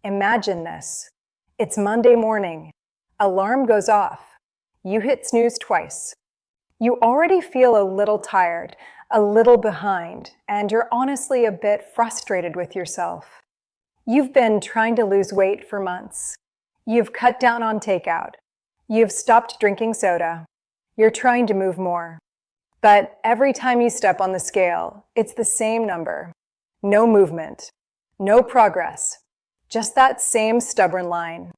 Imagine this. It's Monday morning. Alarm goes off. You hit snooze twice. You already feel a little tired, a little behind, and you're honestly a bit frustrated with yourself. You've been trying to lose weight for months. You've cut down on takeout. You've stopped drinking soda. You're trying to move more. But every time you step on the scale, it's the same number. No movement. No progress. Just that same stubborn line.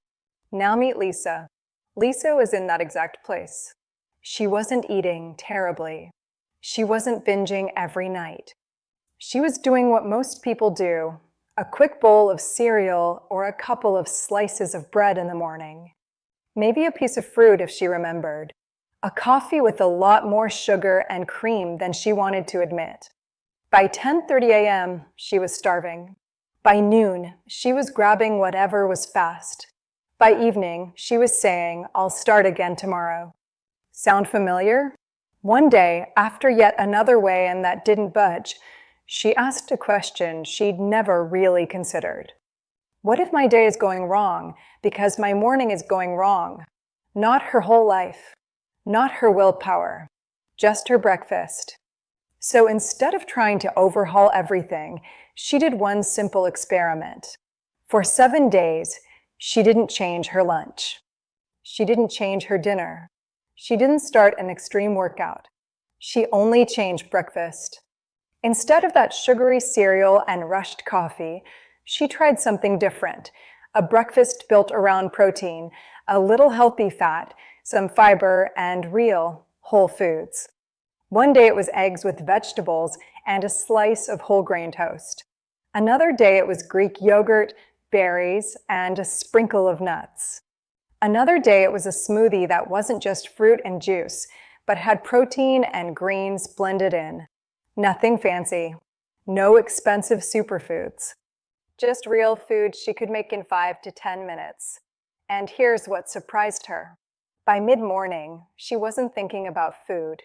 Now meet Lisa. Lisa was in that exact place. She wasn't eating terribly. She wasn't binging every night. She was doing what most people do, a quick bowl of cereal or a couple of slices of bread in the morning. Maybe a piece of fruit if she remembered. A coffee with a lot more sugar and cream than she wanted to admit. By 10:30 a.m., she was starving. By noon, she was grabbing whatever was fast. By evening, she was saying, "I'll start again tomorrow." Sound familiar? One day, after yet another weigh-in that didn't budge, she asked a question she'd never really considered. What if my day is going wrong because my morning is going wrong? Not her whole life, not her willpower, just her breakfast. So instead of trying to overhaul everything, she did one simple experiment. For 7 days, she didn't change her lunch. She didn't change her dinner. She didn't start an extreme workout. She only changed breakfast. Instead of that sugary cereal and rushed coffee, she tried something different, a breakfast built around protein, a little healthy fat, some fiber, and real whole foods. One day it was eggs with vegetables and a slice of whole grain toast. Another day it was Greek yogurt, berries, and a sprinkle of nuts. Another day it was a smoothie that wasn't just fruit and juice, but had protein and greens blended in. Nothing fancy. No expensive superfoods. Just real food she could make in 5 to 10 minutes. And here's what surprised her. By mid-morning, she wasn't thinking about food.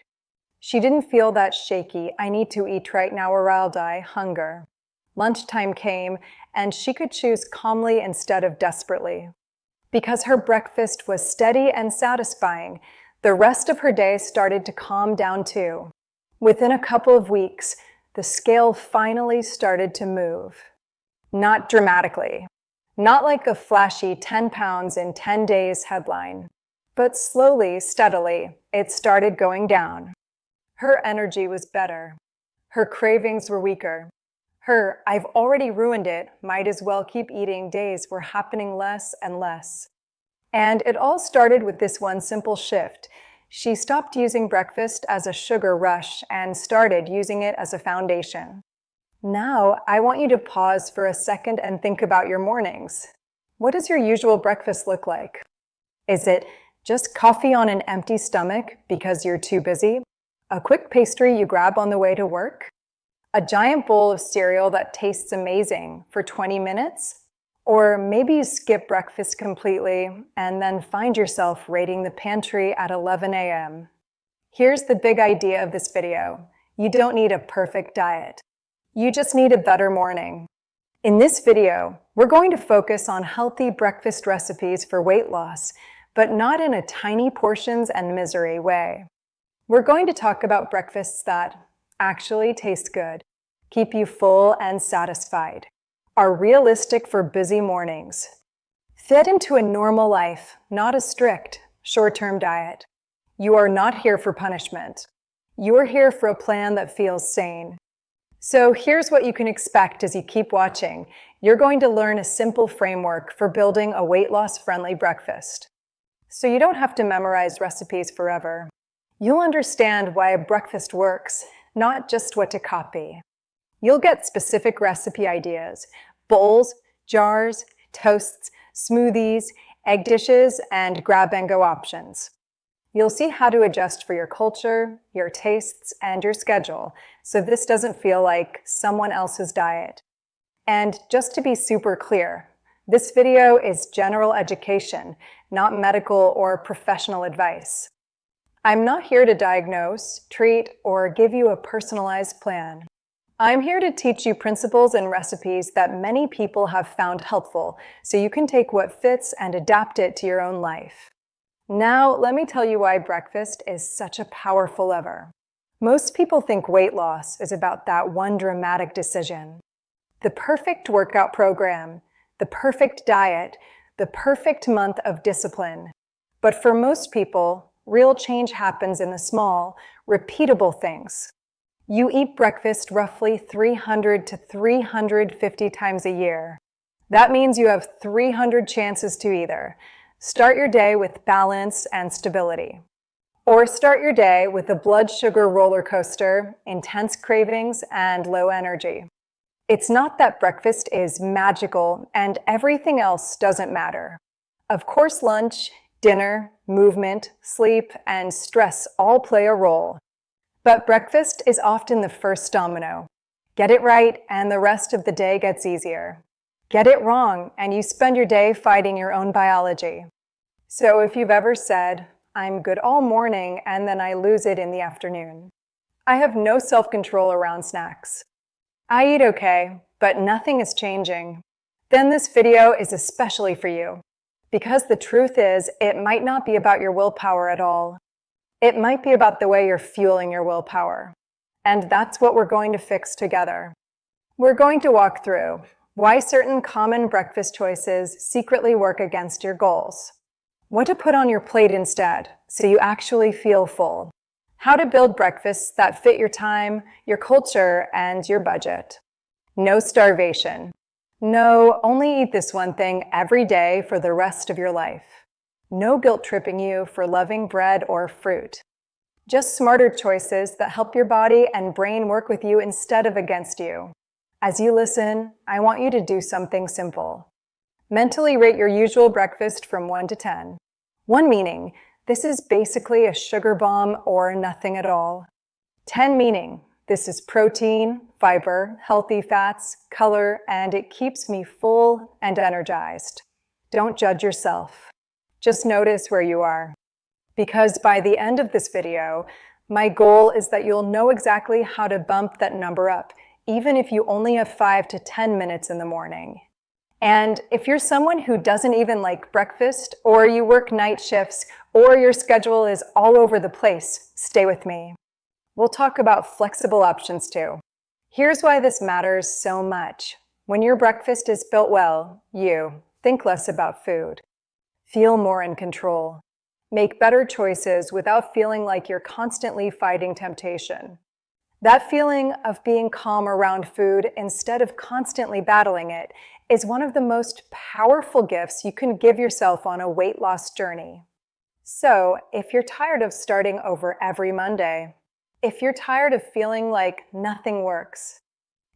She didn't feel that shaky, "I need to eat right now or I'll die" hunger. Lunchtime came, and she could choose calmly instead of desperately. Because her breakfast was steady and satisfying, the rest of her day started to calm down too. Within a couple of weeks, the scale finally started to move. Not dramatically. Not like a flashy 10 pounds in 10 days headline. But slowly, steadily, it started going down. Her energy was better. Her cravings were weaker. Her "I've already ruined it, might as well keep eating" days were happening less and less. And it all started with this one simple shift. She stopped using breakfast as a sugar rush and started using it as a foundation. Now, I want you to pause for a second and think about your mornings. What does your usual breakfast look like? Is it just coffee on an empty stomach because you're too busy? A quick pastry you grab on the way to work? A giant bowl of cereal that tastes amazing for 20 minutes? Or maybe you skip breakfast completely and then find yourself raiding the pantry at 11 a.m. Here's the big idea of this video. You don't need a perfect diet. You just need a better morning. In this video, we're going to focus on healthy breakfast recipes for weight loss, but not in a tiny portions and misery way. We're going to talk about breakfasts that actually taste good, keep you full and satisfied, are realistic for busy mornings, fit into a normal life, not a strict, short-term diet. You are not here for punishment. You are here for a plan that feels sane. So here's what you can expect as you keep watching. You're going to learn a simple framework for building a weight loss-friendly breakfast. So you don't have to memorize recipes forever. You'll understand why a breakfast works, not just what to copy. You'll get specific recipe ideas, bowls, jars, toasts, smoothies, egg dishes, and grab-and-go options. You'll see how to adjust for your culture, your tastes, and your schedule, so this doesn't feel like someone else's diet. And just to be super clear, this video is general education, not medical or professional advice. I'm not here to diagnose, treat, or give you a personalized plan. I'm here to teach you principles and recipes that many people have found helpful, so you can take what fits and adapt it to your own life. Now, let me tell you why breakfast is such a powerful lever. Most people think weight loss is about that one dramatic decision. The perfect workout program, the perfect diet, the perfect month of discipline. But for most people, real change happens in the small, repeatable things. You eat breakfast roughly 300 to 350 times a year. That means you have 300 chances to either start your day with balance and stability, or start your day with a blood sugar roller coaster, intense cravings, and low energy. It's not that breakfast is magical and everything else doesn't matter. Of course, lunch, dinner, movement, sleep, and stress all play a role. But breakfast is often the first domino. Get it right, and the rest of the day gets easier. Get it wrong, and you spend your day fighting your own biology. So if you've ever said, "I'm good all morning, and then I lose it in the afternoon. I have no self-control around snacks. I eat okay, but nothing is changing," then this video is especially for you. Because the truth is, it might not be about your willpower at all. It might be about the way you're fueling your willpower. And that's what we're going to fix together. We're going to walk through why certain common breakfast choices secretly work against your goals, what to put on your plate instead so you actually feel full, how to build breakfasts that fit your time, your culture, and your budget. No starvation. No, only eat this one thing every day for the rest of your life. No guilt tripping you for loving bread or fruit. Just smarter choices that help your body and brain work with you instead of against you. As you listen, I want you to do something simple. Mentally rate your usual breakfast from 1 to 10. 1 meaning, this is basically a sugar bomb or nothing at all. 10 meaning, this is protein, fiber, healthy fats, color, and it keeps me full and energized. Don't judge yourself. Just notice where you are. Because by the end of this video, my goal is that you'll know exactly how to bump that number up, even if you only have 5 to 10 minutes in the morning. And if you're someone who doesn't even like breakfast, or you work night shifts, or your schedule is all over the place, stay with me. We'll talk about flexible options too. Here's why this matters so much. When your breakfast is built well, you think less about food. Feel more in control. Make better choices without feeling like you're constantly fighting temptation. That feeling of being calm around food instead of constantly battling it is one of the most powerful gifts you can give yourself on a weight loss journey. So, if you're tired of starting over every Monday, if you're tired of feeling like nothing works,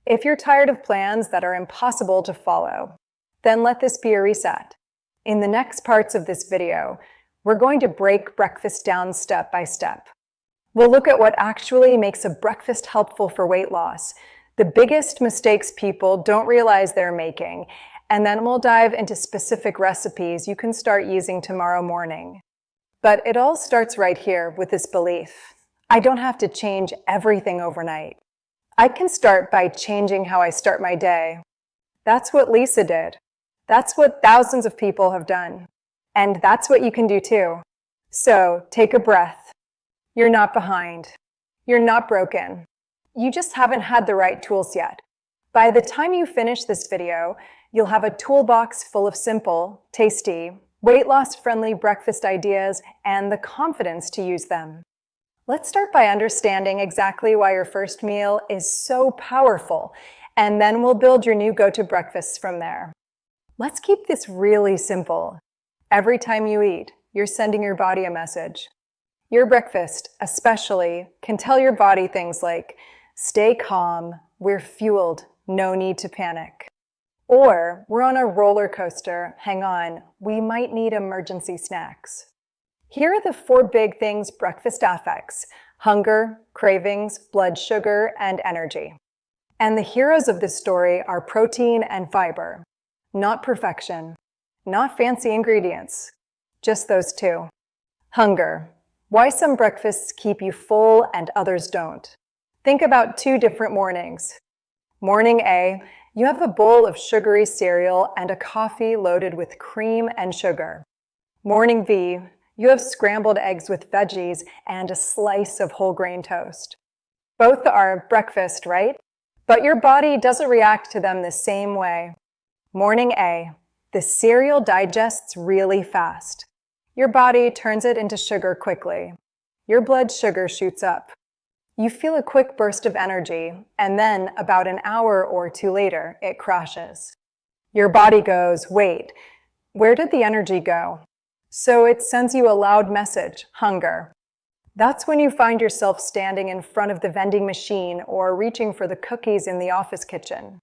if you're tired of plans that are impossible to follow, then let this be a reset. In the next parts of this video, we're going to break breakfast down step by step. We'll look at what actually makes a breakfast helpful for weight loss, the biggest mistakes people don't realize they're making, and then we'll dive into specific recipes you can start using tomorrow morning. But it all starts right here with this belief. I don't have to change everything overnight. I can start by changing how I start my day. That's what Lisa did. That's what thousands of people have done. And that's what you can do too. So take a breath. You're not behind. You're not broken. You just haven't had the right tools yet. By the time you finish this video, you'll have a toolbox full of simple, tasty, weight loss-friendly breakfast ideas and the confidence to use them. Let's start by understanding exactly why your first meal is so powerful, and then we'll build your new go-to breakfasts from there. Let's keep this really simple. Every time you eat, you're sending your body a message. Your breakfast, especially, can tell your body things like, stay calm, we're fueled, no need to panic. Or, we're on a roller coaster, hang on, we might need emergency snacks. Here are the 4 big things breakfast affects: hunger, cravings, blood sugar, and energy. And the heroes of this story are protein and fiber. Not perfection, not fancy ingredients, just those 2. Hunger. Why some breakfasts keep you full and others don't. Think about 2 different mornings. Morning A, you have a bowl of sugary cereal and a coffee loaded with cream and sugar. Morning V, you have scrambled eggs with veggies and a slice of whole grain toast. Both are breakfast, right? But your body doesn't react to them the same way. Morning A, the cereal digests really fast. Your body turns it into sugar quickly. Your blood sugar shoots up. You feel a quick burst of energy, and then about an hour or two later, it crashes. Your body goes, wait, where did the energy go? So it sends you a loud message, hunger. That's when you find yourself standing in front of the vending machine or reaching for the cookies in the office kitchen.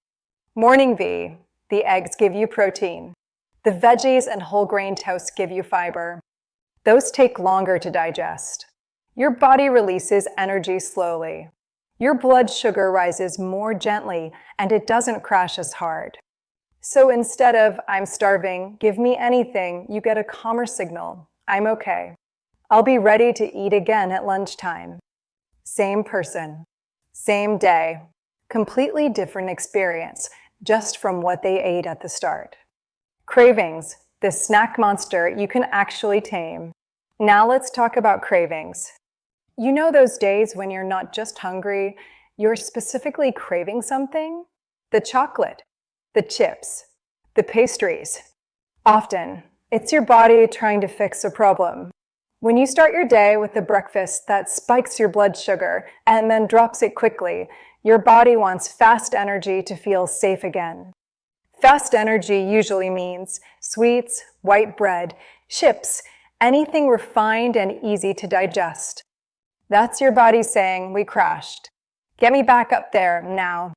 Morning V, the eggs give you protein. The veggies and whole grain toast give you fiber. Those take longer to digest. Your body releases energy slowly. Your blood sugar rises more gently, and it doesn't crash as hard. So instead of, I'm starving, give me anything, you get a calmer signal, I'm okay. I'll be ready to eat again at lunchtime. Same person, same day, completely different experience, just from what they ate at the start. Cravings, the snack monster you can actually tame. Now let's talk about cravings. You know those days when you're not just hungry, you're specifically craving something? The chocolate, the chips, the pastries. Often, it's your body trying to fix a problem. When you start your day with a breakfast that spikes your blood sugar and then drops it quickly, your body wants fast energy to feel safe again. Fast energy usually means sweets, white bread, chips, anything refined and easy to digest. That's your body saying, we crashed. Get me back up there now.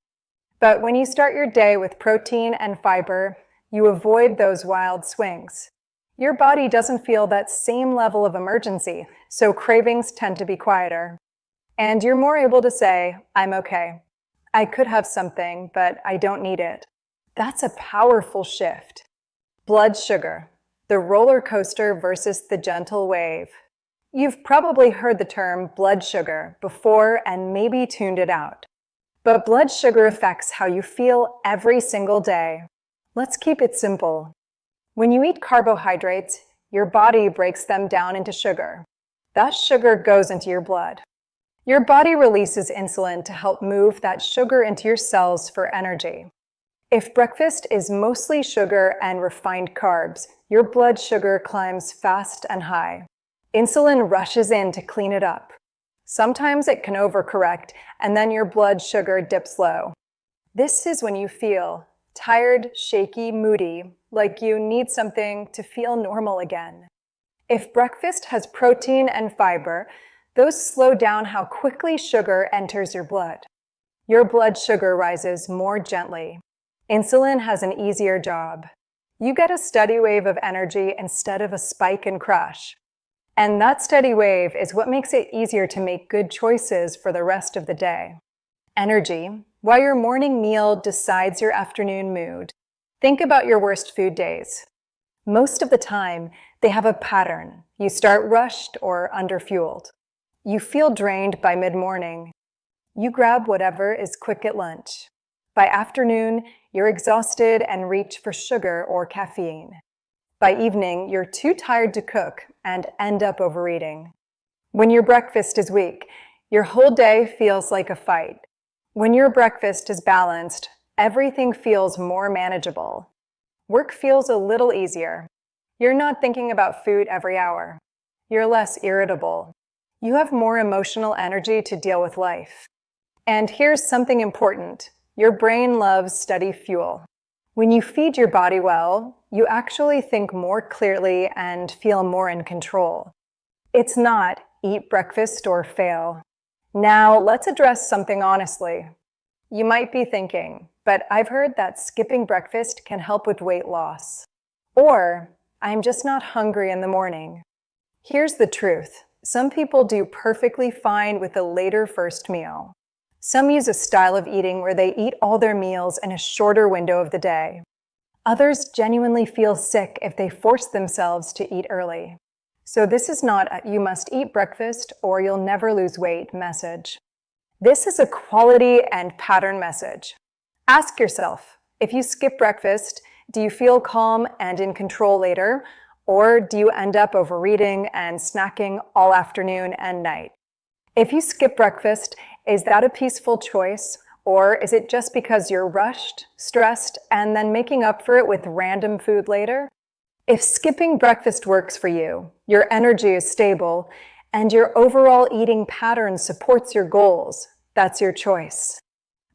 But when you start your day with protein and fiber, you avoid those wild swings. Your body doesn't feel that same level of emergency, so cravings tend to be quieter. And you're more able to say, I'm okay. I could have something, but I don't need it. That's a powerful shift. Blood sugar, the roller coaster versus the gentle wave. You've probably heard the term blood sugar before and maybe tuned it out. But blood sugar affects how you feel every single day. Let's keep it simple. When you eat carbohydrates, your body breaks them down into sugar. That sugar goes into your blood. Your body releases insulin to help move that sugar into your cells for energy. If breakfast is mostly sugar and refined carbs, your blood sugar climbs fast and high. Insulin rushes in to clean it up. Sometimes it can overcorrect, and then your blood sugar dips low. This is when you feel tired, shaky, moody, like you need something to feel normal again. If breakfast has protein and fiber, those slow down how quickly sugar enters your blood. Your blood sugar rises more gently. Insulin has an easier job. You get a steady wave of energy instead of a spike and crash. And that steady wave is what makes it easier to make good choices for the rest of the day. Energy, while your morning meal decides your afternoon mood. Think about your worst food days. Most of the time, they have a pattern. You start rushed or underfueled. You feel drained by mid-morning. You grab whatever is quick at lunch. By afternoon, you're exhausted and reach for sugar or caffeine. By evening, you're too tired to cook and end up overeating. When your breakfast is weak, your whole day feels like a fight. When your breakfast is balanced, everything feels more manageable. Work feels a little easier. You're not thinking about food every hour. You're less irritable. You have more emotional energy to deal with life. And here's something important. Your brain loves steady fuel. When you feed your body well, you actually think more clearly and feel more in control. It's not eat breakfast or fail. Now, let's address something honestly. You might be thinking, but I've heard that skipping breakfast can help with weight loss. Or, I'm just not hungry in the morning. Here's the truth. Some people do perfectly fine with a later first meal. Some use a style of eating where they eat all their meals in a shorter window of the day. Others genuinely feel sick if they force themselves to eat early. So this is not a "you must eat breakfast or you'll never lose weight" message. This is a quality and pattern message. Ask yourself, if you skip breakfast, do you feel calm and in control later, or do you end up overeating and snacking all afternoon and night? If you skip breakfast, is that a peaceful choice, or is it just because you're rushed, stressed, and then making up for it with random food later? If skipping breakfast works for you, your energy is stable, and your overall eating pattern supports your goals, that's your choice.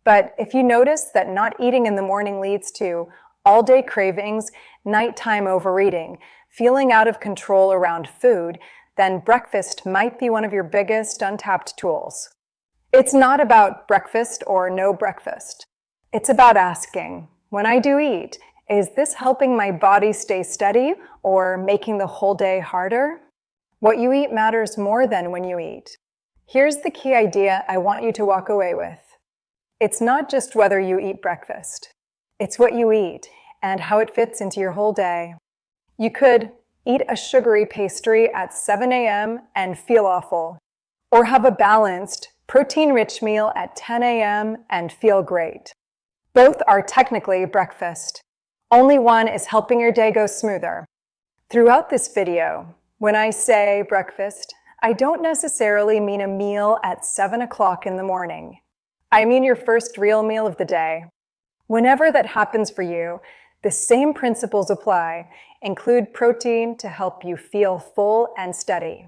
But if you notice that not eating in the morning leads to all-day cravings, nighttime overeating, feeling out of control around food, then breakfast might be one of your biggest untapped tools. It's not about breakfast or no breakfast. It's about asking, when I do eat, is this helping my body stay steady or making the whole day harder? What you eat matters more than when you eat. Here's the key idea I want you to walk away with. It's not just whether you eat breakfast. It's what you eat and how it fits into your whole day. You could eat a sugary pastry at 7 a.m. and feel awful, or have a balanced, protein-rich meal at 10 a.m. and feel great. Both are technically breakfast. Only one is helping your day go smoother. Throughout this video, when I say breakfast, I don't necessarily mean a meal at 7 o'clock in the morning. I mean your first real meal of the day. Whenever that happens for you, the same principles apply. Include protein to help you feel full and steady.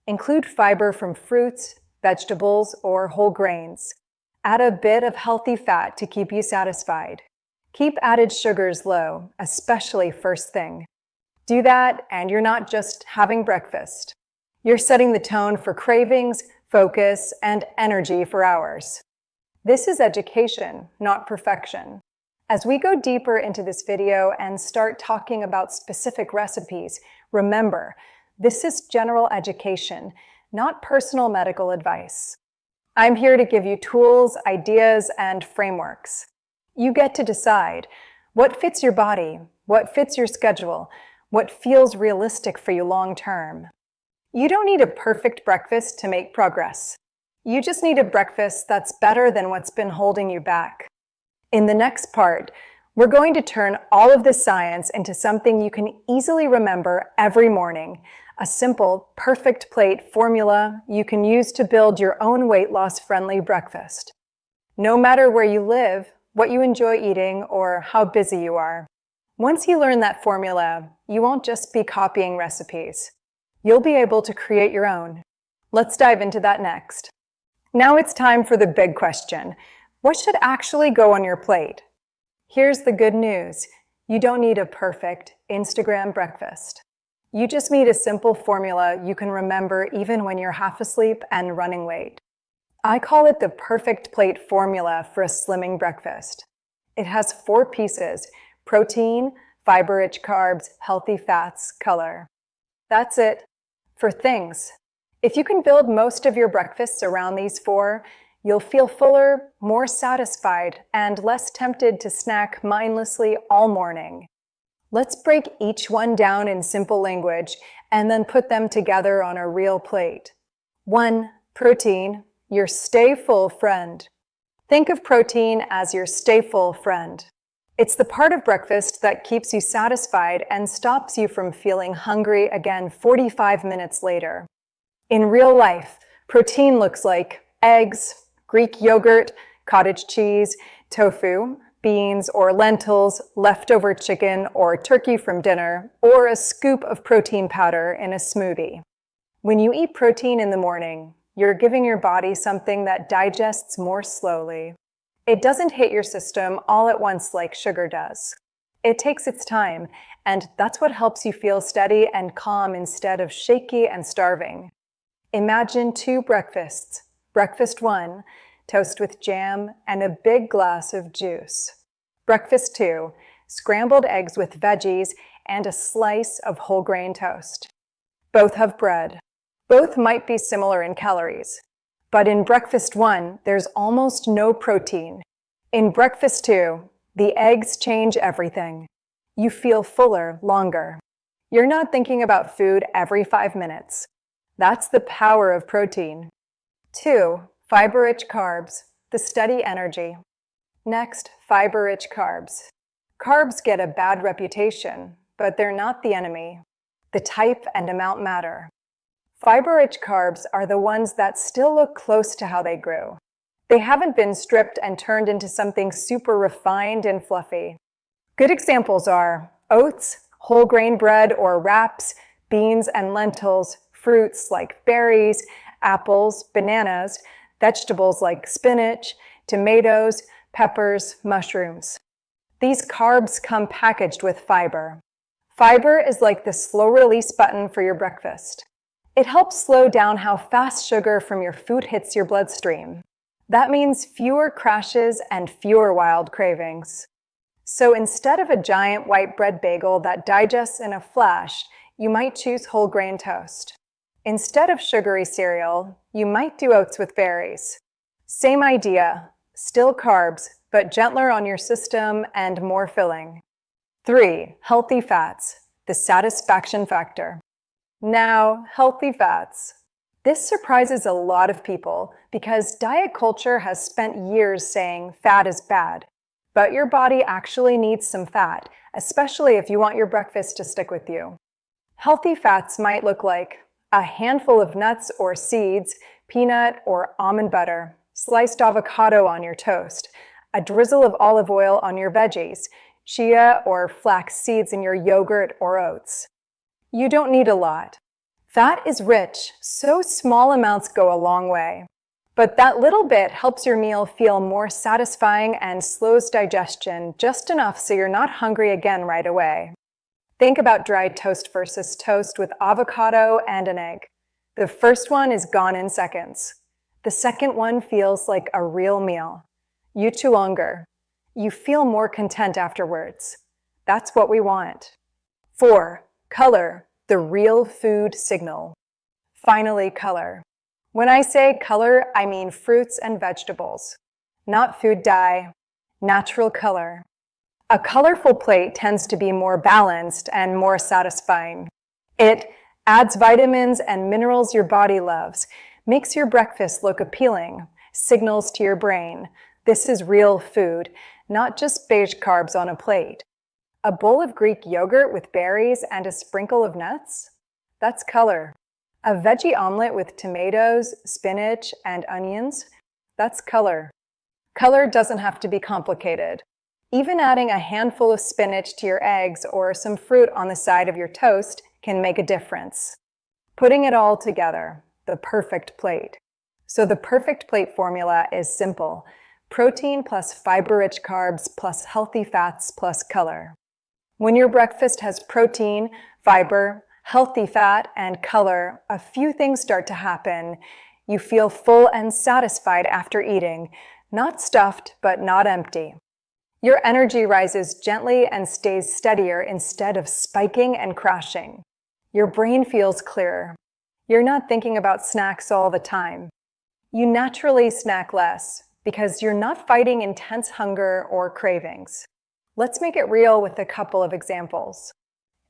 Include fiber from fruits, vegetables, or whole grains. Add a bit of healthy fat to keep you satisfied. Keep added sugars low, especially first thing. Do that, and you're not just having breakfast. You're setting the tone for cravings, focus, and energy for hours. This is education, not perfection. As we go deeper into this video and start talking about specific recipes, remember, this is general education, not personal medical advice. I'm here to give you tools, ideas, and frameworks. You get to decide what fits your body, what fits your schedule, what feels realistic for you long term. You don't need a perfect breakfast to make progress. You just need a breakfast that's better than what's been holding you back. In the next part, we're going to turn all of this science into something you can easily remember every morning, a simple, perfect plate formula you can use to build your own weight loss-friendly breakfast. No matter where you live, what you enjoy eating, or how busy you are. Once you learn that formula, you won't just be copying recipes. You'll be able to create your own. Let's dive into that next. Now it's time for the big question. What should actually go on your plate? Here's the good news. You don't need a perfect Instagram breakfast. You just need a simple formula you can remember even when you're half asleep and running late. I call it the perfect plate formula for a slimming breakfast. It has 4 pieces: protein, fiber-rich carbs, healthy fats, color. That's it. For things. If you can build most of your breakfasts around these 4, you'll feel fuller, more satisfied, and less tempted to snack mindlessly all morning. Let's break each one down in simple language and then put them together on a real plate. 1. Protein, your stay full friend. Think of protein as your stay full friend. It's the part of breakfast that keeps you satisfied and stops you from feeling hungry again 45 minutes later. In real life, protein looks like eggs, Greek yogurt, cottage cheese, tofu, beans or lentils, leftover chicken or turkey from dinner, or a scoop of protein powder in a smoothie. When you eat protein in the morning, you're giving your body something that digests more slowly. It doesn't hit your system all at once like sugar does. It takes its time, and that's what helps you feel steady and calm instead of shaky and starving. Imagine 2 breakfasts. Breakfast 1, toast with jam and a big glass of juice. Breakfast 2, scrambled eggs with veggies and a slice of whole grain toast. Both have bread. Both might be similar in calories. But in breakfast 1, there's almost no protein. In breakfast 2, the eggs change everything. You feel fuller longer. You're not thinking about food every 5 minutes. That's the power of protein. 2. Fiber-rich carbs, the steady energy. Next, fiber-rich carbs. Carbs get a bad reputation, but they're not the enemy. The type and amount matter. Fiber-rich carbs are the ones that still look close to how they grew. They haven't been stripped and turned into something super refined and fluffy. Good examples are oats, whole grain bread or wraps, beans and lentils, fruits like berries, apples, bananas, vegetables like spinach, tomatoes, peppers, mushrooms. These carbs come packaged with fiber. Fiber is like the slow release button for your breakfast. It helps slow down how fast sugar from your food hits your bloodstream. That means fewer crashes and fewer wild cravings. So instead of a giant white bread bagel that digests in a flash, you might choose whole grain toast. Instead of sugary cereal, you might do oats with berries. Same idea, still carbs, but gentler on your system and more filling. 3. Healthy fats, the satisfaction factor. Now, healthy fats. This surprises a lot of people because diet culture has spent years saying fat is bad. But your body actually needs some fat, especially if you want your breakfast to stick with you. Healthy fats might look like a handful of nuts or seeds, peanut or almond butter, sliced avocado on your toast, a drizzle of olive oil on your veggies, chia or flax seeds in your yogurt or oats. You don't need a lot. Fat is rich, so small amounts go a long way. But that little bit helps your meal feel more satisfying and slows digestion just enough so you're not hungry again right away. Think about dried toast versus toast with avocado and an egg. The first one is gone in seconds. The second one feels like a real meal. You chew longer. You feel more content afterwards. That's what we want. 4. Color, the real food signal. Finally, color. When I say color, I mean fruits and vegetables, not food dye, natural color. A colorful plate tends to be more balanced and more satisfying. It adds vitamins and minerals your body loves, makes your breakfast look appealing, signals to your brain, this is real food, not just beige carbs on a plate. A bowl of Greek yogurt with berries and a sprinkle of nuts? That's color. A veggie omelet with tomatoes, spinach, and onions? That's color. Color doesn't have to be complicated. Even adding a handful of spinach to your eggs or some fruit on the side of your toast can make a difference. Putting it all together, the perfect plate. So the perfect plate formula is simple. Protein plus fiber-rich carbs plus healthy fats plus color. When your breakfast has protein, fiber, healthy fat, and color, a few things start to happen. You feel full and satisfied after eating, not stuffed but not empty. Your energy rises gently and stays steadier instead of spiking and crashing. Your brain feels clearer. You're not thinking about snacks all the time. You naturally snack less because you're not fighting intense hunger or cravings. Let's make it real with a couple of examples.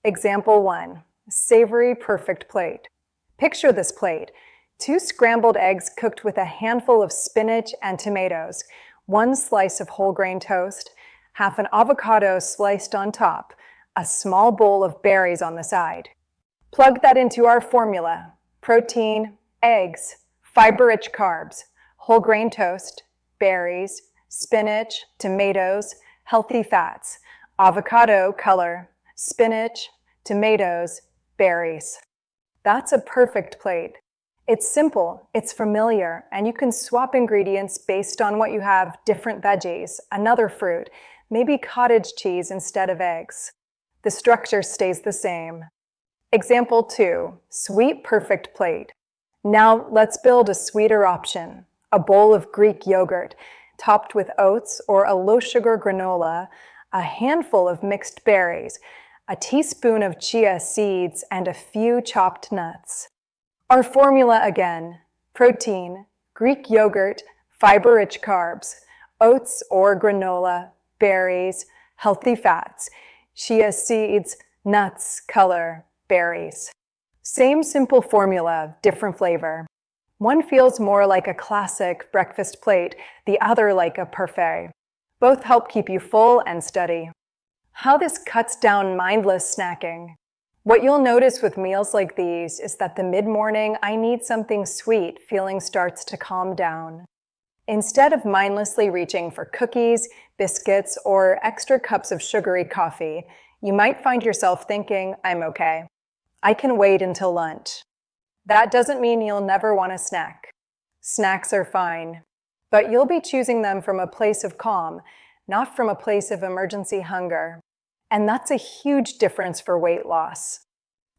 Example 1. Savory perfect plate. Picture this plate. 2 scrambled eggs cooked with a handful of spinach and tomatoes, 1 slice of whole grain toast, half an avocado sliced on top, a small bowl of berries on the side. Plug that into our formula. Protein, eggs, fiber-rich carbs, whole grain toast, berries, spinach, tomatoes, healthy fats, avocado, color, spinach, tomatoes, berries. That's a perfect plate. It's simple, it's familiar, and you can swap ingredients based on what you have, different veggies, another fruit, maybe cottage cheese instead of eggs. The structure stays the same. Example 2, sweet perfect plate. Now let's build a sweeter option, a bowl of Greek yogurt, topped with oats or a low-sugar granola, a handful of mixed berries, a teaspoon of chia seeds, and a few chopped nuts. Our formula again, protein, Greek yogurt, fiber-rich carbs, oats or granola, berries, healthy fats, chia seeds, nuts, color, berries. Same simple formula, different flavor. One feels more like a classic breakfast plate, the other like a parfait. Both help keep you full and steady. How this cuts down mindless snacking. What you'll notice with meals like these is that the mid-morning "I need something sweet" feeling starts to calm down. Instead of mindlessly reaching for cookies, biscuits, or extra cups of sugary coffee, you might find yourself thinking, "I'm okay. I can wait until lunch." That doesn't mean you'll never want a snack. Snacks are fine, but you'll be choosing them from a place of calm, not from a place of emergency hunger. And that's a huge difference for weight loss.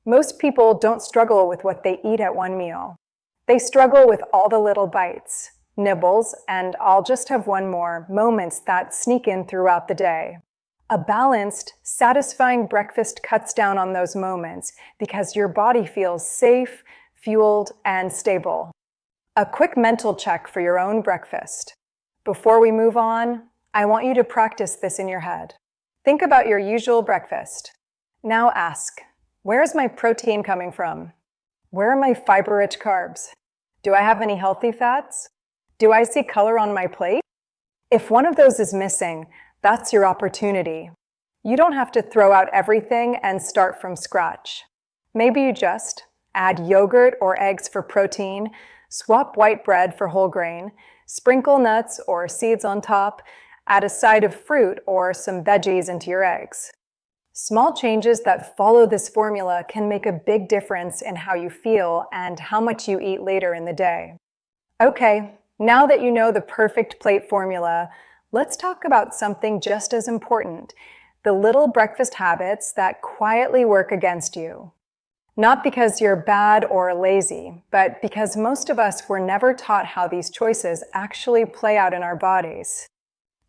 Most people don't struggle with what they eat at one meal. They struggle with all the little bites, nibbles, and "I'll just have one more" moments that sneak in throughout the day. A balanced, satisfying breakfast cuts down on those moments because your body feels safe, fueled, and stable. A quick mental check for your own breakfast. Before we move on, I want you to practice this in your head. Think about your usual breakfast. Now ask, where is my protein coming from? Where are my fiber-rich carbs? Do I have any healthy fats? Do I see color on my plate? If one of those is missing, that's your opportunity. You don't have to throw out everything and start from scratch. Maybe you just add yogurt or eggs for protein, swap white bread for whole grain, sprinkle nuts or seeds on top, add a side of fruit or some veggies into your eggs. Small changes that follow this formula can make a big difference in how you feel and how much you eat later in the day. Okay, now that you know the perfect plate formula, let's talk about something just as important: the little breakfast habits that quietly work against you. Not because you're bad or lazy, but because most of us were never taught how these choices actually play out in our bodies.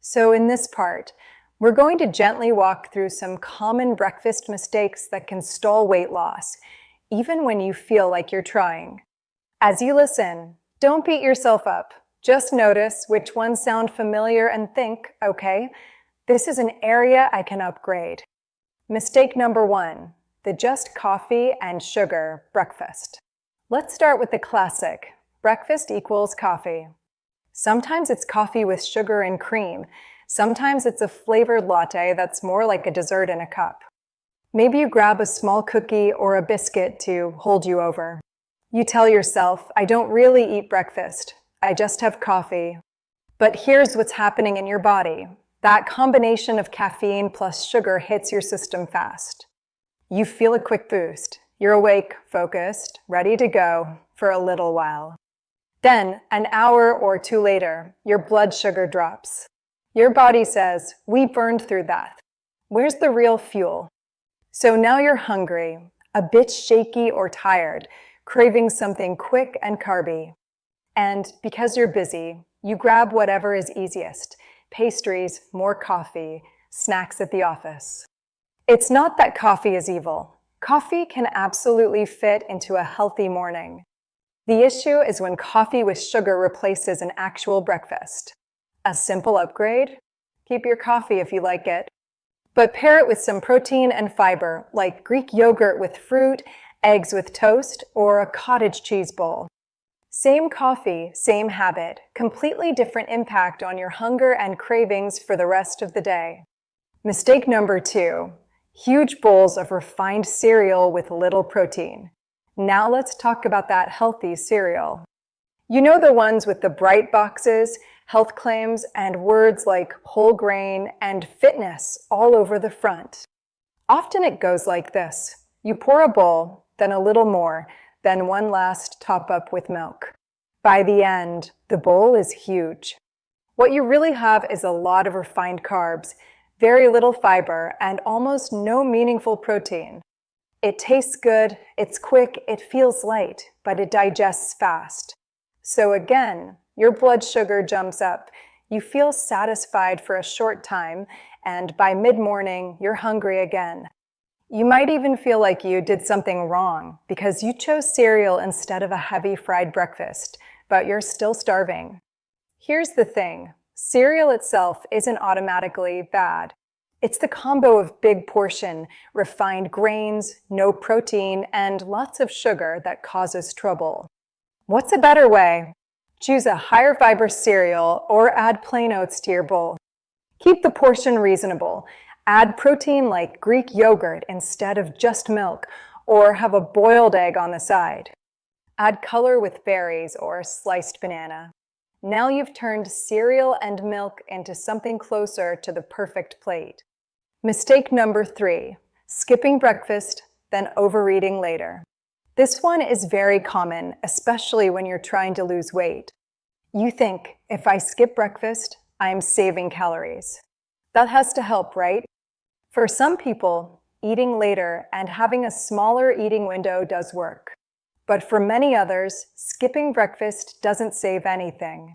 So in this part, we're going to gently walk through some common breakfast mistakes that can stall weight loss, even when you feel like you're trying. As you listen, don't beat yourself up. Just notice which ones sound familiar and think, okay, this is an area I can upgrade. Mistake number 1, the just coffee and sugar breakfast. Let's start with the classic. Breakfast equals coffee. Sometimes it's coffee with sugar and cream. Sometimes it's a flavored latte that's more like a dessert in a cup. Maybe you grab a small cookie or a biscuit to hold you over. You tell yourself, "I don't really eat breakfast. I just have coffee." But here's what's happening in your body. That combination of caffeine plus sugar hits your system fast. You feel a quick boost. You're awake, focused, ready to go for a little while. Then, an hour or two later, your blood sugar drops. Your body says, "We burned through that. Where's the real fuel?" So now you're hungry, a bit shaky or tired, craving something quick and carby. And because you're busy, you grab whatever is easiest: pastries, more coffee, snacks at the office. It's not that coffee is evil. Coffee can absolutely fit into a healthy morning. The issue is when coffee with sugar replaces an actual breakfast. A simple upgrade? Keep your coffee if you like it, but pair it with some protein and fiber, like Greek yogurt with fruit, eggs with toast, or a cottage cheese bowl. Same coffee, same habit, completely different impact on your hunger and cravings for the rest of the day. Mistake number 2, huge bowls of refined cereal with little protein. Now let's talk about that healthy cereal. You know, the ones with the bright boxes, health claims, and words like whole grain and fitness all over the front. Often it goes like this. You pour a bowl, then a little more, then one last top up with milk. By the end, the bowl is huge. What you really have is a lot of refined carbs, very little fiber, and almost no meaningful protein. It tastes good, it's quick, it feels light, but it digests fast. So again, your blood sugar jumps up, you feel satisfied for a short time, and by mid-morning, you're hungry again. You might even feel like you did something wrong because you chose cereal instead of a heavy fried breakfast, but you're still starving. Here's the thing, cereal itself isn't automatically bad. It's the combo of big portion, refined grains, no protein, and lots of sugar that causes trouble. What's a better way? Choose a higher fiber cereal or add plain oats to your bowl. Keep the portion reasonable. Add protein like Greek yogurt instead of just milk, or have a boiled egg on the side. Add color with berries or sliced banana. Now you've turned cereal and milk into something closer to the perfect plate. Mistake number 3, skipping breakfast, then overeating later. This one is very common, especially when you're trying to lose weight. You think, if I skip breakfast, I'm saving calories. That has to help, right? For some people, eating later and having a smaller eating window does work. But for many others, skipping breakfast doesn't save anything.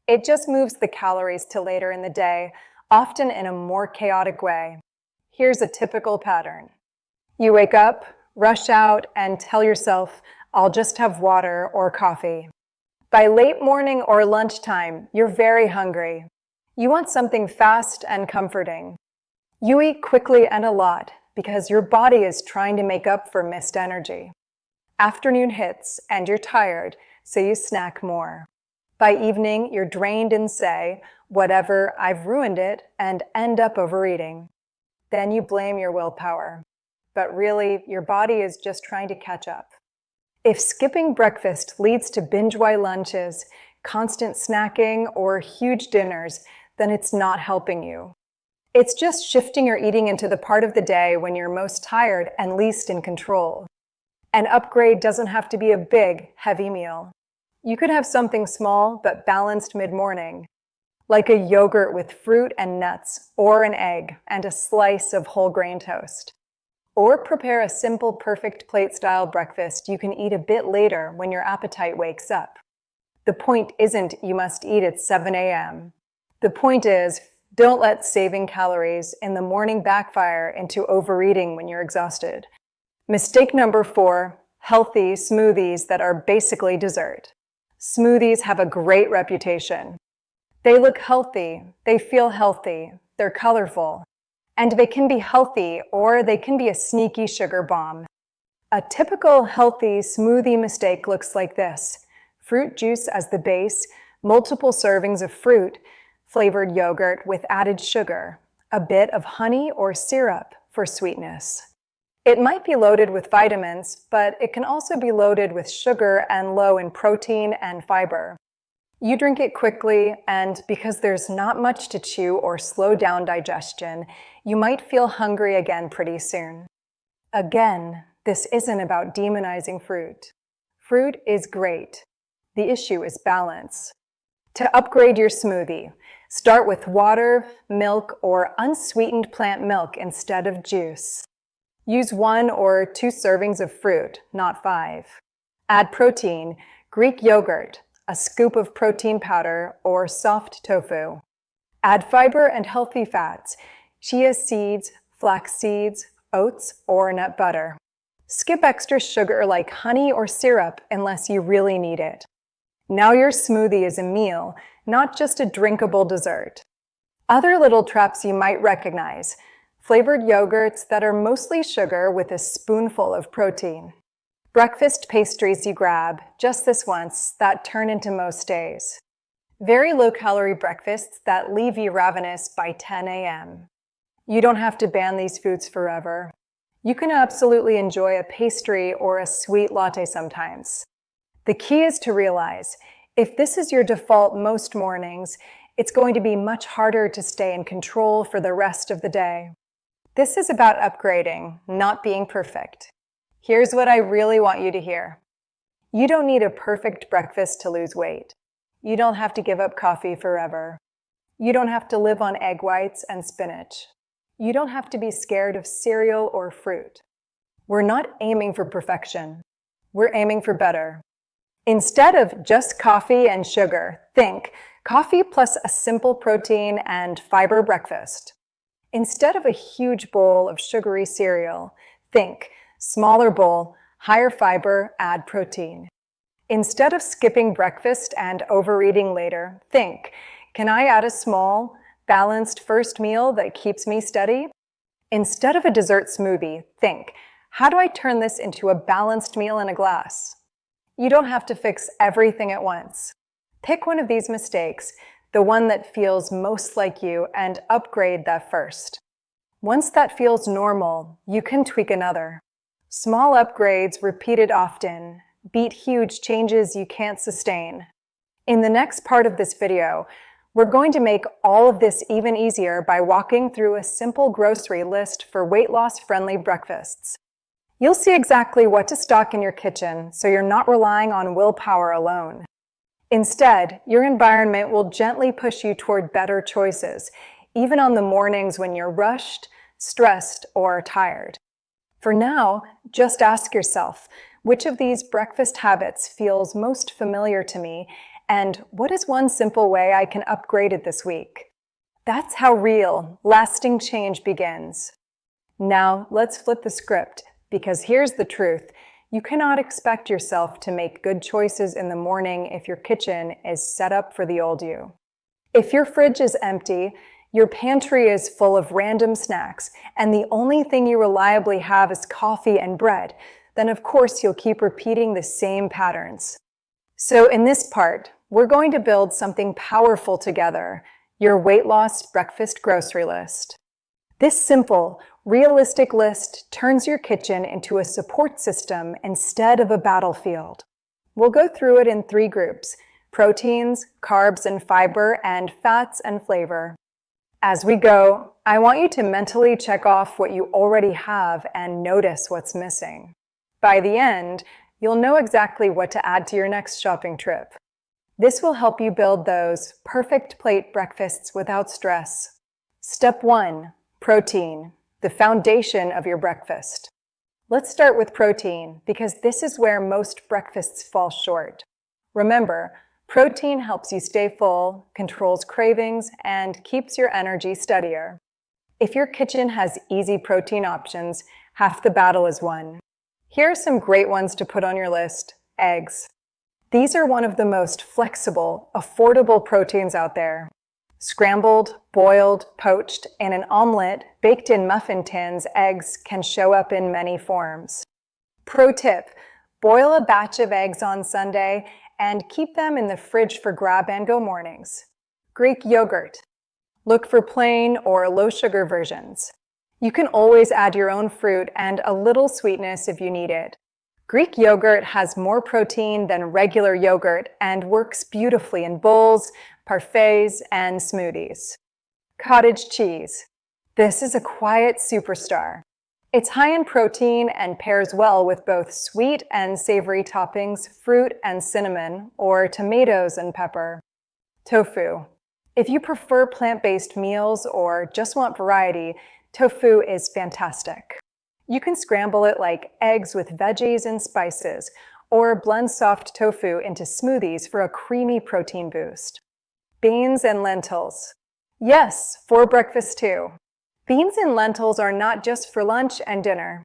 It just moves the calories to later in the day, often in a more chaotic way. Here's a typical pattern. You wake up, rush out, and tell yourself, I'll just have water or coffee. By late morning or lunchtime, you're very hungry. You want something fast and comforting. You eat quickly and a lot because your body is trying to make up for missed energy. Afternoon hits and you're tired, so you snack more. By evening, you're drained and say, whatever, I've ruined it, and end up overeating. Then you blame your willpower. But really, your body is just trying to catch up. If skipping breakfast leads to binge-wide lunches, constant snacking, or huge dinners, then it's not helping you. It's just shifting your eating into the part of the day when you're most tired and least in control. An upgrade doesn't have to be a big, heavy meal. You could have something small but balanced mid-morning, like a yogurt with fruit and nuts, or an egg and a slice of whole grain toast. Or prepare a simple perfect plate-style breakfast you can eat a bit later when your appetite wakes up. The point isn't you must eat at 7 a.m. The point is, don't let saving calories in the morning backfire into overeating when you're exhausted. Mistake number 4, healthy smoothies that are basically dessert. Smoothies have a great reputation. They look healthy, they feel healthy, they're colorful, and they can be healthy or they can be a sneaky sugar bomb. A typical healthy smoothie mistake looks like this: fruit juice as the base, multiple servings of fruit, flavored yogurt with added sugar, a bit of honey or syrup for sweetness. It might be loaded with vitamins, but it can also be loaded with sugar and low in protein and fiber. You drink it quickly, and because there's not much to chew or slow down digestion, you might feel hungry again pretty soon. Again, this isn't about demonizing fruit. Fruit is great. The issue is balance. To upgrade your smoothie, start with water, milk, or unsweetened plant milk instead of juice. Use 1 or 2 servings of fruit, not 5. Add protein, Greek yogurt, a scoop of protein powder, or soft tofu. Add fiber and healthy fats, chia seeds, flax seeds, oats, or nut butter. Skip extra sugar like honey or syrup unless you really need it. Now your smoothie is a meal, not just a drinkable dessert. Other little traps you might recognize: flavored yogurts that are mostly sugar with a spoonful of protein. Breakfast pastries you grab, just this once, that turn into most days. Very low-calorie breakfasts that leave you ravenous by 10 a.m. You don't have to ban these foods forever. You can absolutely enjoy a pastry or a sweet latte sometimes. The key is to realize, if this is your default most mornings, it's going to be much harder to stay in control for the rest of the day. This is about upgrading, not being perfect. Here's what I really want you to hear. You don't need a perfect breakfast to lose weight. You don't have to give up coffee forever. You don't have to live on egg whites and spinach. You don't have to be scared of cereal or fruit. We're not aiming for perfection. We're aiming for better. Instead of just coffee and sugar, think coffee plus a simple protein and fiber breakfast. Instead of a huge bowl of sugary cereal, think smaller bowl, higher fiber, add protein. Instead of skipping breakfast and overeating later, think, can I add a small, balanced first meal that keeps me steady? Instead of a dessert smoothie, think, how do I turn this into a balanced meal in a glass? You don't have to fix everything at once. Pick one of these mistakes, the one that feels most like you, and upgrade that first. Once that feels normal, you can tweak another. Small upgrades repeated often beat huge changes you can't sustain. In the next part of this video, we're going to make all of this even easier by walking through a simple grocery list for weight loss-friendly breakfasts. You'll see exactly what to stock in your kitchen so you're not relying on willpower alone. Instead, your environment will gently push you toward better choices, even on the mornings when you're rushed, stressed, or tired. For now, just ask yourself, which of these breakfast habits feels most familiar to me, and what is one simple way I can upgrade it this week? That's how real, lasting change begins. Now, let's flip the script, because here's the truth. You cannot expect yourself to make good choices in the morning if your kitchen is set up for the old you. If your fridge is empty, your pantry is full of random snacks, and the only thing you reliably have is coffee and bread, then of course you'll keep repeating the same patterns. So in this part, we're going to build something powerful together, your weight loss breakfast grocery list. This simple, realistic list turns your kitchen into a support system instead of a battlefield. We'll go through it in 3 groups: proteins, carbs and fiber, and fats and flavor. As we go, I want you to mentally check off what you already have and notice what's missing. By the end, you'll know exactly what to add to your next shopping trip. This will help you build those perfect plate breakfasts without stress. Step 1, protein, the foundation of your breakfast. Let's start with protein because this is where most breakfasts fall short. Remember, protein helps you stay full, controls cravings, and keeps your energy steadier. If your kitchen has easy protein options, half the battle is won. Here are some great ones to put on your list: eggs. These are one of the most flexible, affordable proteins out there. Scrambled, boiled, poached, in an omelet, baked in muffin tins, eggs can show up in many forms. Pro tip: boil a batch of eggs on Sunday and keep them in the fridge for grab-and-go mornings. Greek yogurt. Look for plain or low-sugar versions. You can always add your own fruit and a little sweetness if you need it. Greek yogurt has more protein than regular yogurt and works beautifully in bowls, parfaits, and smoothies. Cottage cheese. This is a quiet superstar. It's high in protein and pairs well with both sweet and savory toppings, fruit and cinnamon, or tomatoes and pepper. Tofu. If you prefer plant-based meals or just want variety, tofu is fantastic. You can scramble it like eggs with veggies and spices, or blend soft tofu into smoothies for a creamy protein boost. Beans and lentils. Yes, for breakfast too. Beans and lentils are not just for lunch and dinner.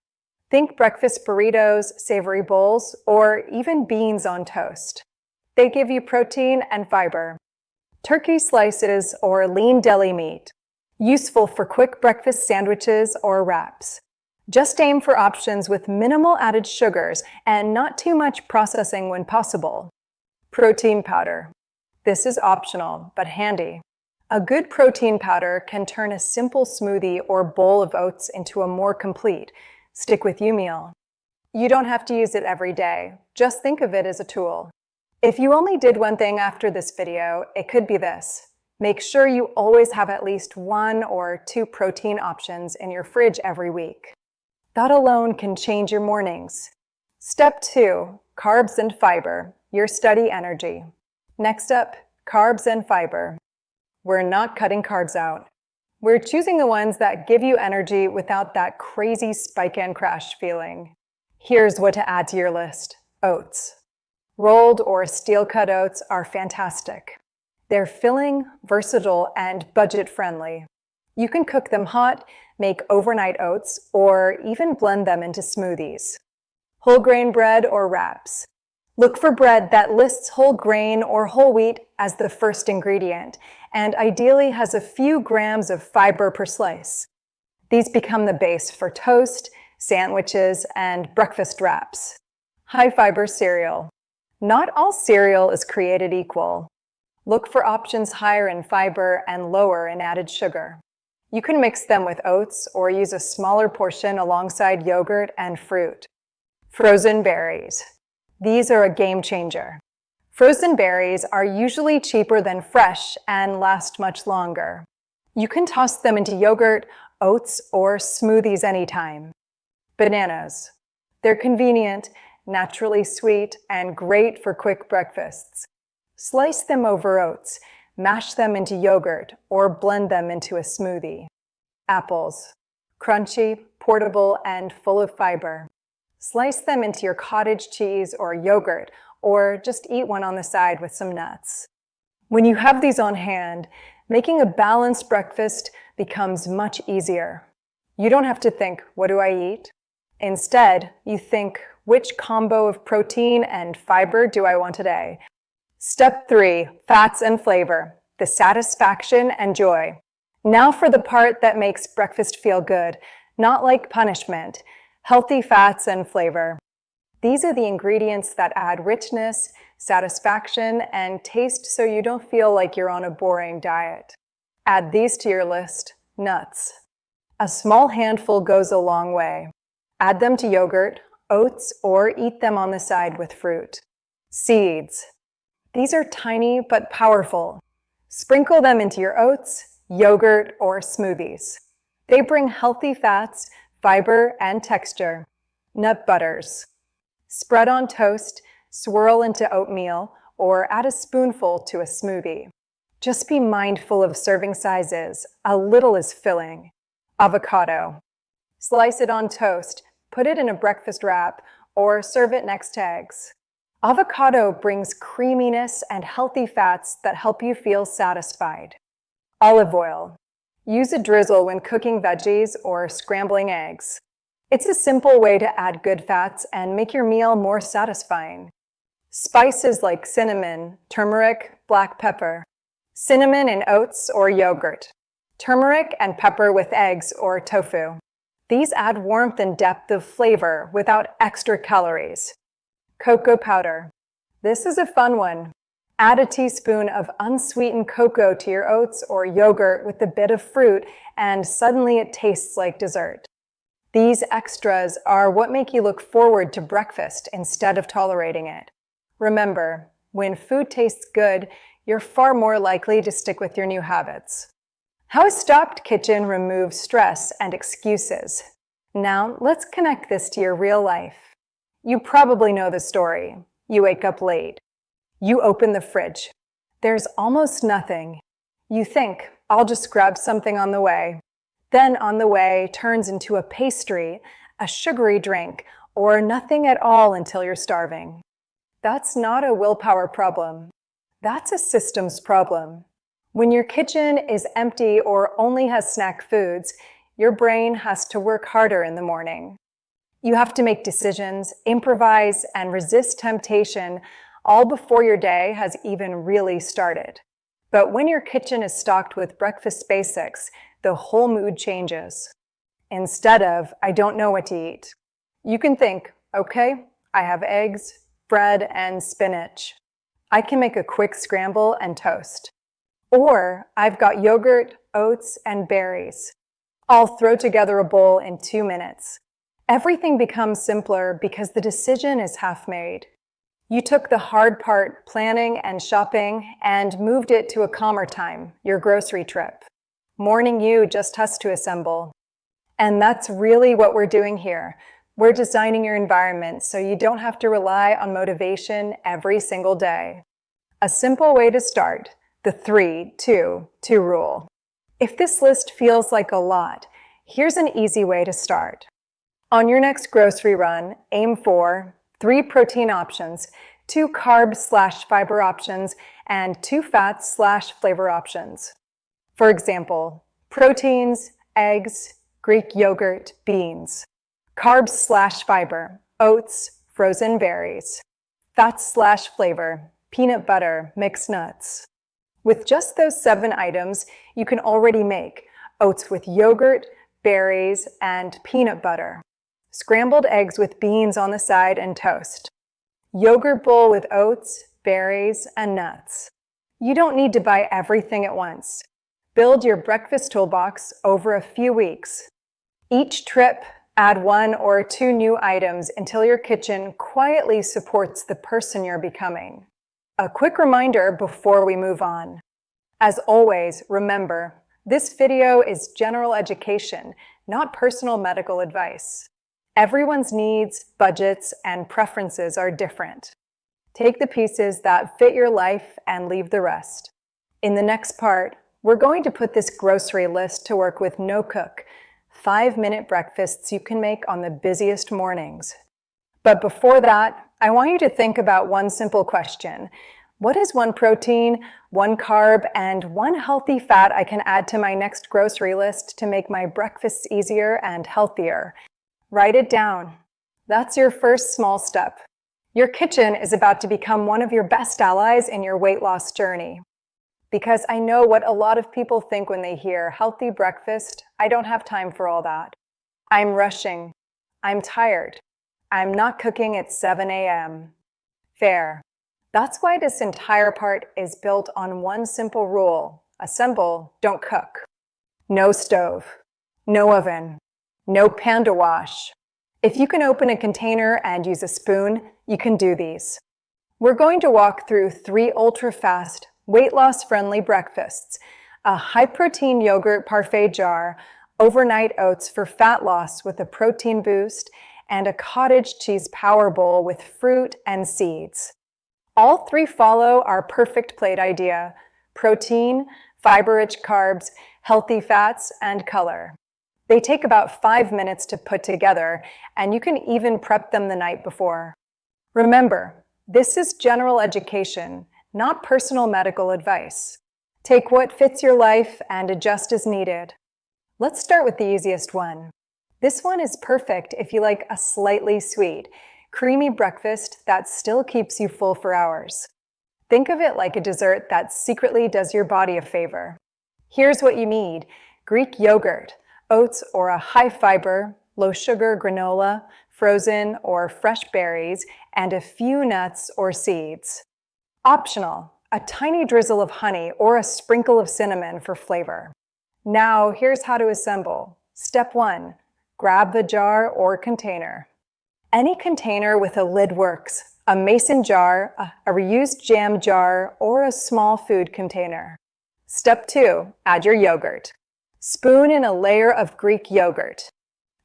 Think breakfast burritos, savory bowls, or even beans on toast. They give you protein and fiber. Turkey slices or lean deli meat. Useful for quick breakfast sandwiches or wraps. Just aim for options with minimal added sugars and not too much processing when possible. Protein powder. This is optional, but handy. A good protein powder can turn a simple smoothie or bowl of oats into a more complete, stick-with-you meal. You don't have to use it every day. Just think of it as a tool. If you only did one thing after this video, it could be this. Make sure you always have at least 1 or 2 protein options in your fridge every week. That alone can change your mornings. Step 2, carbs and fiber, your steady energy. Next up, carbs and fiber. We're not cutting carbs out. We're choosing the ones that give you energy without that crazy spike and crash feeling. Here's what to add to your list: oats. Rolled or steel-cut oats are fantastic. They're filling, versatile, and budget-friendly. You can cook them hot, make overnight oats, or even blend them into smoothies. Whole grain bread or wraps. Look for bread that lists whole grain or whole wheat as the first ingredient, and ideally has a few grams of fiber per slice. These become the base for toast, sandwiches, and breakfast wraps. High-fiber cereal. Not all cereal is created equal. Look for options higher in fiber and lower in added sugar. You can mix them with oats or use a smaller portion alongside yogurt and fruit. Frozen berries. These are a game changer. Frozen berries are usually cheaper than fresh and last much longer. You can toss them into yogurt, oats, or smoothies anytime. Bananas. They're convenient, naturally sweet, and great for quick breakfasts. Slice them over oats, mash them into yogurt, or blend them into a smoothie. Apples. Crunchy, portable, and full of fiber. Slice them into your cottage cheese or yogurt, or just eat one on the side with some nuts. When you have these on hand, making a balanced breakfast becomes much easier. You don't have to think, what do I eat? Instead, you think, which combo of protein and fiber do I want today? Step 3, fats and flavor, the satisfaction and joy. Now for the part that makes breakfast feel good, not like punishment, healthy fats and flavor. These are the ingredients that add richness, satisfaction, and taste so you don't feel like you're on a boring diet. Add these to your list. Nuts. A small handful goes a long way. Add them to yogurt, oats, or eat them on the side with fruit. Seeds. These are tiny but powerful. Sprinkle them into your oats, yogurt, or smoothies. They bring healthy fats, fiber, and texture. Nut butters. Spread on toast, swirl into oatmeal, or add a spoonful to a smoothie. Just be mindful of serving sizes. A little is filling. Avocado. Slice it on toast, put it in a breakfast wrap, or serve it next to eggs. Avocado brings creaminess and healthy fats that help you feel satisfied. Olive oil. Use a drizzle when cooking veggies or scrambling eggs. It's a simple way to add good fats and make your meal more satisfying. Spices like cinnamon, turmeric, black pepper. Cinnamon in oats or yogurt. Turmeric and pepper with eggs or tofu. These add warmth and depth of flavor without extra calories. Cocoa powder. This is a fun one. Add a teaspoon of unsweetened cocoa to your oats or yogurt with a bit of fruit, and suddenly it tastes like dessert. These extras are what make you look forward to breakfast instead of tolerating it. Remember, when food tastes good, you're far more likely to stick with your new habits. How a stocked kitchen removes stress and excuses. Now, let's connect this to your real life. You probably know the story. You wake up late. You open the fridge. There's almost nothing. You think, I'll just grab something on the way. Then on the way turns into a pastry, a sugary drink, or nothing at all until you're starving. That's not a willpower problem. That's a systems problem. When your kitchen is empty or only has snack foods, your brain has to work harder in the morning. You have to make decisions, improvise, and resist temptation all before your day has even really started. But when your kitchen is stocked with breakfast basics, the whole mood changes. Instead of, I don't know what to eat, you can think, okay, I have eggs, bread, and spinach. I can make a quick scramble and toast. Or I've got yogurt, oats, and berries. I'll throw together a bowl in 2 minutes. Everything becomes simpler because the decision is half made. You took the hard part, planning and shopping, and moved it to a calmer time, your grocery trip. Morning you just has to assemble. And that's really what we're doing here. We're designing your environment so you don't have to rely on motivation every single day. A simple way to start, the 3-2-2 rule. If this list feels like a lot, here's an easy way to start. On your next grocery run, aim for 3 protein options, 2 carb/fiber options, and 2 fats/flavor options. For example, proteins, eggs, Greek yogurt, beans. Carbs/fiber, oats, frozen berries. Fats/flavor, peanut butter, mixed nuts. With just those 7 items, you can already make oats with yogurt, berries, and peanut butter. Scrambled eggs with beans on the side and toast. Yogurt bowl with oats, berries, and nuts. You don't need to buy everything at once. Build your breakfast toolbox over a few weeks. Each trip, add 1 or 2 new items until your kitchen quietly supports the person you're becoming. A quick reminder before we move on. As always, remember, this video is general education, not personal medical advice. Everyone's needs, budgets, and preferences are different. Take the pieces that fit your life and leave the rest. In the next part, we're going to put this grocery list to work with no-cook, 5-minute breakfasts you can make on the busiest mornings. But before that, I want you to think about one simple question. What is 1 protein, 1 carb, and 1 healthy fat I can add to my next grocery list to make my breakfasts easier and healthier? Write it down. That's your first small step. Your kitchen is about to become one of your best allies in your weight loss journey. Because I know what a lot of people think when they hear healthy breakfast. I don't have time for all that. I'm rushing. I'm tired. I'm not cooking at 7 a.m. Fair. That's why this entire part is built on one simple rule. Assemble, don't cook. No stove. No oven. No pan to wash. If you can open a container and use a spoon, you can do these. We're going to walk through 3 ultra-fast, weight loss-friendly breakfasts, a high-protein yogurt parfait jar, overnight oats for fat loss with a protein boost, and a cottage cheese power bowl with fruit and seeds. All 3 follow our perfect plate idea: protein, fiber-rich carbs, healthy fats, and color. They take about 5 minutes to put together, and you can even prep them the night before. Remember, this is general education, not personal medical advice. Take what fits your life and adjust as needed. Let's start with the easiest one. This one is perfect if you like a slightly sweet, creamy breakfast that still keeps you full for hours. Think of it like a dessert that secretly does your body a favor. Here's what you need: Greek yogurt, oats or a high-fiber, low-sugar granola, frozen or fresh berries, and a few nuts or seeds. Optional, a tiny drizzle of honey or a sprinkle of cinnamon for flavor. Now, here's how to assemble. Step 1. Grab the jar or container. Any container with a lid works: a mason jar, a reused jam jar, or a small food container. Step 2. Add your yogurt. Spoon in a layer of Greek yogurt.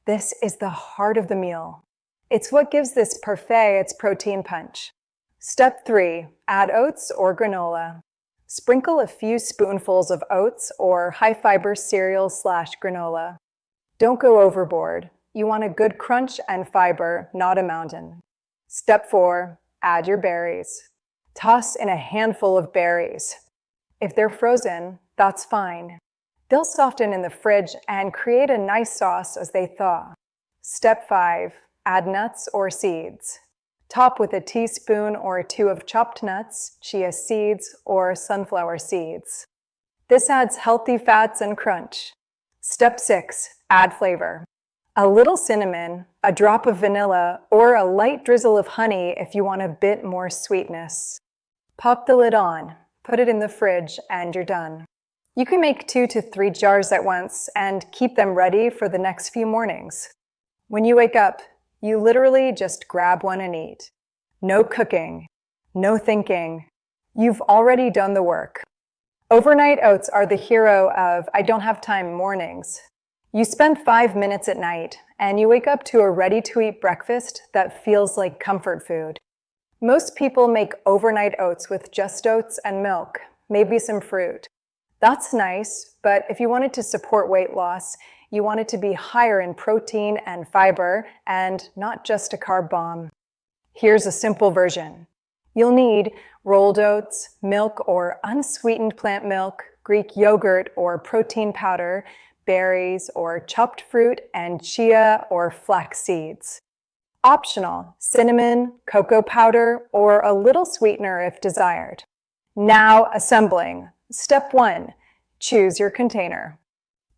This is the heart of the meal. It's what gives this parfait its protein punch. Step 3. Add oats or granola. Sprinkle a few spoonfuls of oats or high-fiber cereal/granola. Don't go overboard. You want a good crunch and fiber, not a mountain. Step 4. Add your berries. Toss in a handful of berries. If they're frozen, that's fine. They'll soften in the fridge and create a nice sauce as they thaw. Step 5. Add nuts or seeds. Top with a teaspoon or 2 of chopped nuts, chia seeds, or sunflower seeds. This adds healthy fats and crunch. Step 6. Add flavor. A little cinnamon, a drop of vanilla, or a light drizzle of honey if you want a bit more sweetness. Pop the lid on, put it in the fridge, and you're done. You can make 2 to 3 jars at once and keep them ready for the next few mornings. When you wake up, you literally just grab one and eat. No cooking, no thinking. You've already done the work. Overnight oats are the hero of I don't have time mornings. You spend 5 minutes at night, and you wake up to a ready-to-eat breakfast that feels like comfort food. Most people make overnight oats with just oats and milk, maybe some fruit. That's nice, but if you wanted to support weight loss, you want it to be higher in protein and fiber, and not just a carb bomb. Here's a simple version. You'll need rolled oats, milk or unsweetened plant milk, Greek yogurt or protein powder, berries or chopped fruit, and chia or flax seeds. Optional, cinnamon, cocoa powder, or a little sweetener if desired. Now assembling. Step 1. Choose your container.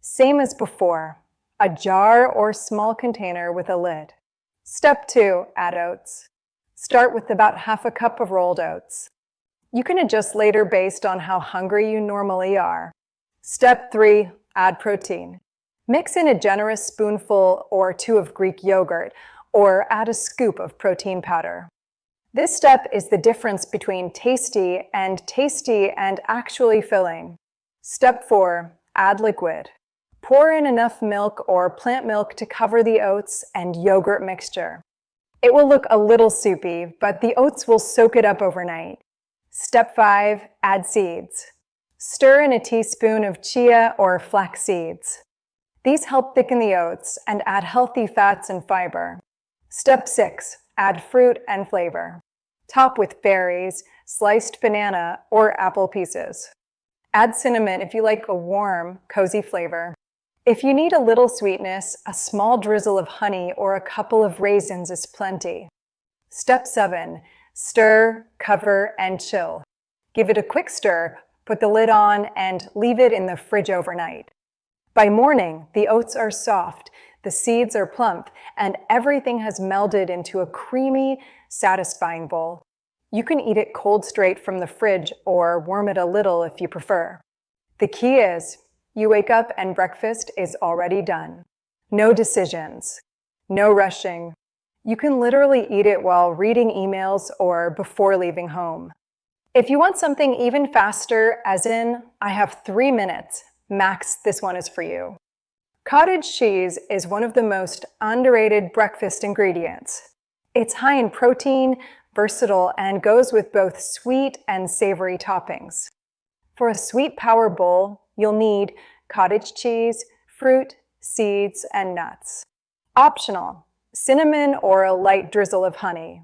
Same as before, a jar or small container with a lid. Step 2. Add oats. Start with about half a cup of rolled oats. You can adjust later based on how hungry you normally are. Step 3, add protein. Mix in a generous spoonful or 2 of Greek yogurt, or add a scoop of protein powder. This step is the difference between tasty and actually filling. Step 4, add liquid. Pour in enough milk or plant milk to cover the oats and yogurt mixture. It will look a little soupy, but the oats will soak it up overnight. Step 5, add seeds. Stir in a teaspoon of chia or flax seeds. These help thicken the oats and add healthy fats and fiber. Step 6, add fruit and flavor. Top with berries, sliced banana, or apple pieces. Add cinnamon if you like a warm, cozy flavor. If you need a little sweetness, a small drizzle of honey or a couple of raisins is plenty. Step 7, stir, cover, and chill. Give it a quick stir, put the lid on, and leave it in the fridge overnight. By morning, the oats are soft, the seeds are plump, and everything has melded into a creamy, satisfying bowl. You can eat it cold straight from the fridge or warm it a little if you prefer. The key is, you wake up and breakfast is already done. No decisions, no rushing. You can literally eat it while reading emails or before leaving home. If you want something even faster, as in, I have 3 minutes, max, this one is for you. Cottage cheese is one of the most underrated breakfast ingredients. It's high in protein, versatile, and goes with both sweet and savory toppings. For a sweet power bowl, you'll need cottage cheese, fruit, seeds, and nuts. Optional, cinnamon or a light drizzle of honey.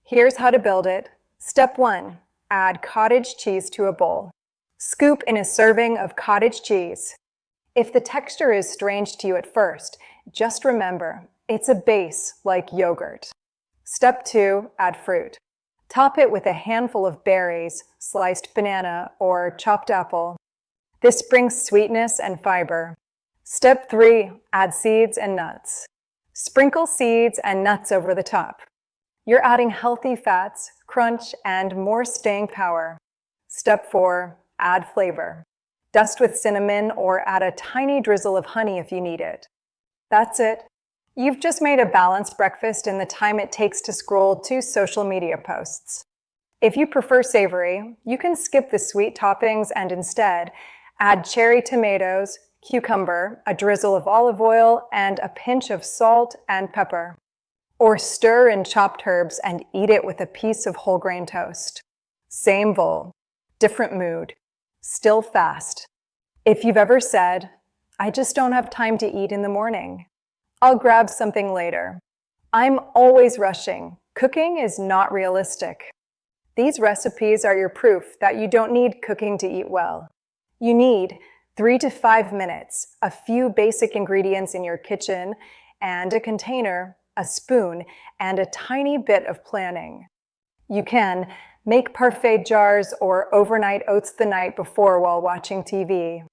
Here's how to build it. Step 1, add cottage cheese to a bowl. Scoop in a serving of cottage cheese. If the texture is strange to you at first, just remember, it's a base like yogurt. Step 2, add fruit. Top it with a handful of berries, sliced banana, or chopped apple. This brings sweetness and fiber. Step 3, add seeds and nuts. Sprinkle seeds and nuts over the top. You're adding healthy fats, crunch, and more staying power. Step 4, add flavor. Dust with cinnamon or add a tiny drizzle of honey if you need it. That's it. You've just made a balanced breakfast in the time it takes to scroll 2 social media posts. If you prefer savory, you can skip the sweet toppings and instead add cherry tomatoes, cucumber, a drizzle of olive oil, and a pinch of salt and pepper. Or stir in chopped herbs and eat it with a piece of whole grain toast. Same bowl, different mood, still fast. If you've ever said, I just don't have time to eat in the morning, I'll grab something later. I'm always rushing. Cooking is not realistic. These recipes are your proof that you don't need cooking to eat well. You need 3 to 5 minutes, a few basic ingredients in your kitchen, and a container, a spoon, and a tiny bit of planning. You can make parfait jars or overnight oats the night before while watching TV.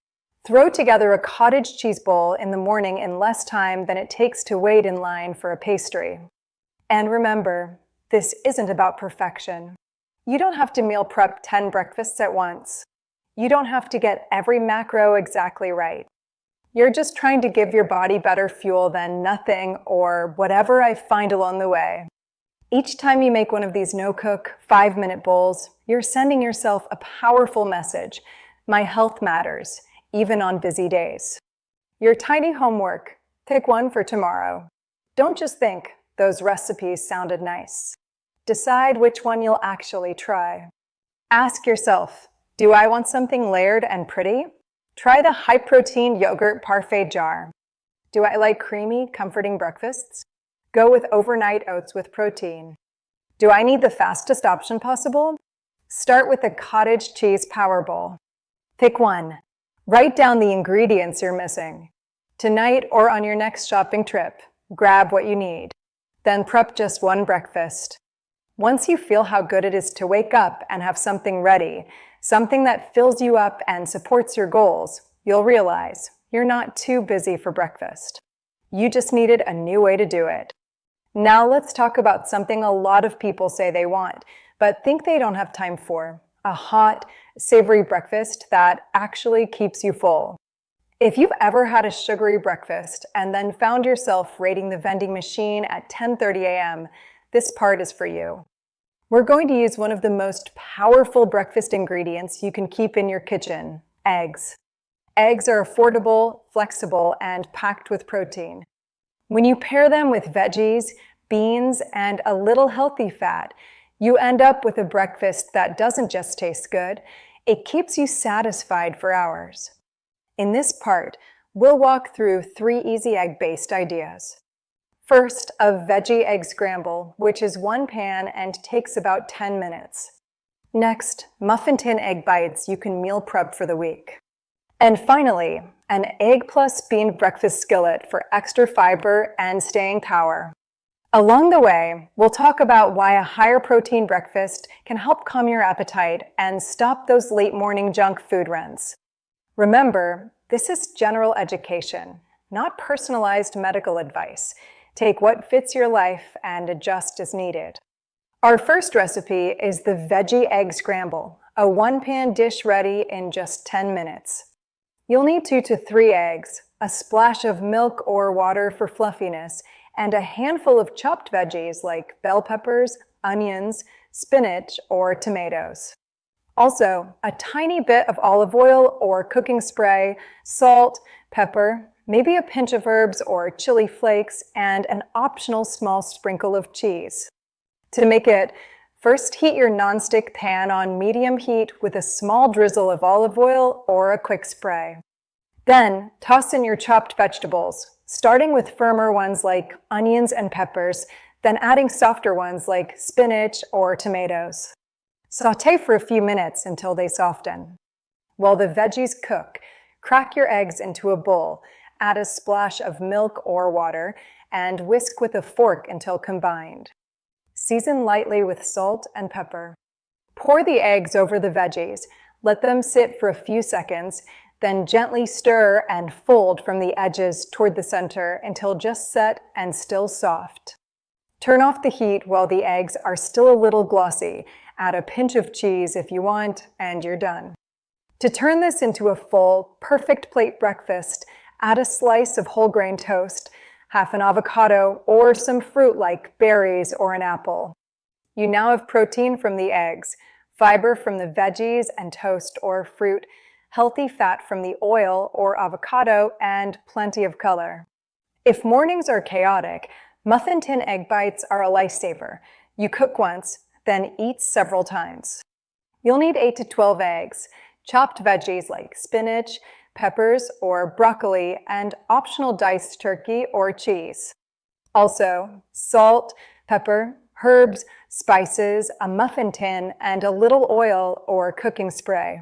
Throw together a cottage cheese bowl in the morning in less time than it takes to wait in line for a pastry. And remember, this isn't about perfection. You don't have to meal prep 10 breakfasts at once. You don't have to get every macro exactly right. You're just trying to give your body better fuel than nothing or whatever I find along the way. Each time you make one of these no-cook, 5-minute bowls, you're sending yourself a powerful message. My health matters, even on busy days. Your tiny homework, pick one for tomorrow. Don't just think those recipes sounded nice. Decide which one you'll actually try. Ask yourself, do I want something layered and pretty? Try the high-protein yogurt parfait jar. Do I like creamy, comforting breakfasts? Go with overnight oats with protein. Do I need the fastest option possible? Start with the cottage cheese power bowl. Pick one. Write down the ingredients you're missing. Tonight or on your next shopping trip, grab what you need. Then prep just one breakfast. Once you feel how good it is to wake up and have something ready, something that fills you up and supports your goals, you'll realize you're not too busy for breakfast. You just needed a new way to do it. Now let's talk about something a lot of people say they want, but think they don't have time for: a hot, savory breakfast that actually keeps you full. If you've ever had a sugary breakfast and then found yourself raiding the vending machine at 10:30 a.m., this part is for you. We're going to use one of the most powerful breakfast ingredients you can keep in your kitchen: eggs. Eggs are affordable, flexible, and packed with protein. When you pair them with veggies, beans, and a little healthy fat, you end up with a breakfast that doesn't just taste good, it keeps you satisfied for hours. In this part, we'll walk through 3 easy egg-based ideas. First, a veggie egg scramble, which is 1 pan and takes about 10 minutes. Next, muffin tin egg bites you can meal prep for the week. And finally, an egg plus bean breakfast skillet for extra fiber and staying power. Along the way, we'll talk about why a higher protein breakfast can help calm your appetite and stop those late morning junk food runs. Remember, this is general education, not personalized medical advice. Take what fits your life and adjust as needed. Our first recipe is the veggie egg scramble, a 1-pan dish ready in just 10 minutes. You'll need 2 to 3 eggs, a splash of milk or water for fluffiness, and a handful of chopped veggies like bell peppers, onions, spinach, or tomatoes. Also, a tiny bit of olive oil or cooking spray, salt, pepper, maybe a pinch of herbs or chili flakes, and an optional small sprinkle of cheese. To make it, first heat your nonstick pan on medium heat with a small drizzle of olive oil or a quick spray. Then, toss in your chopped vegetables, starting with firmer ones like onions and peppers, then adding softer ones like spinach or tomatoes. Sauté for a few minutes until they soften. While the veggies cook, crack your eggs into a bowl, add a splash of milk or water, and whisk with a fork until combined. Season lightly with salt and pepper. Pour the eggs over the veggies, let them sit for a few seconds, then gently stir and fold from the edges toward the center until just set and still soft. Turn off the heat while the eggs are still a little glossy. Add a pinch of cheese if you want, and you're done. To turn this into a full, perfect plate breakfast, add a slice of whole grain toast, half an avocado, or some fruit like berries or an apple. You now have protein from the eggs, fiber from the veggies and toast or fruit, healthy fat from the oil or avocado, and plenty of color. If mornings are chaotic, muffin tin egg bites are a lifesaver. You cook once, then eat several times. You'll need 8 to 12 eggs, chopped veggies like spinach, peppers, or broccoli, and optional diced turkey or cheese. Also, salt, pepper, herbs, spices, a muffin tin, and a little oil or cooking spray.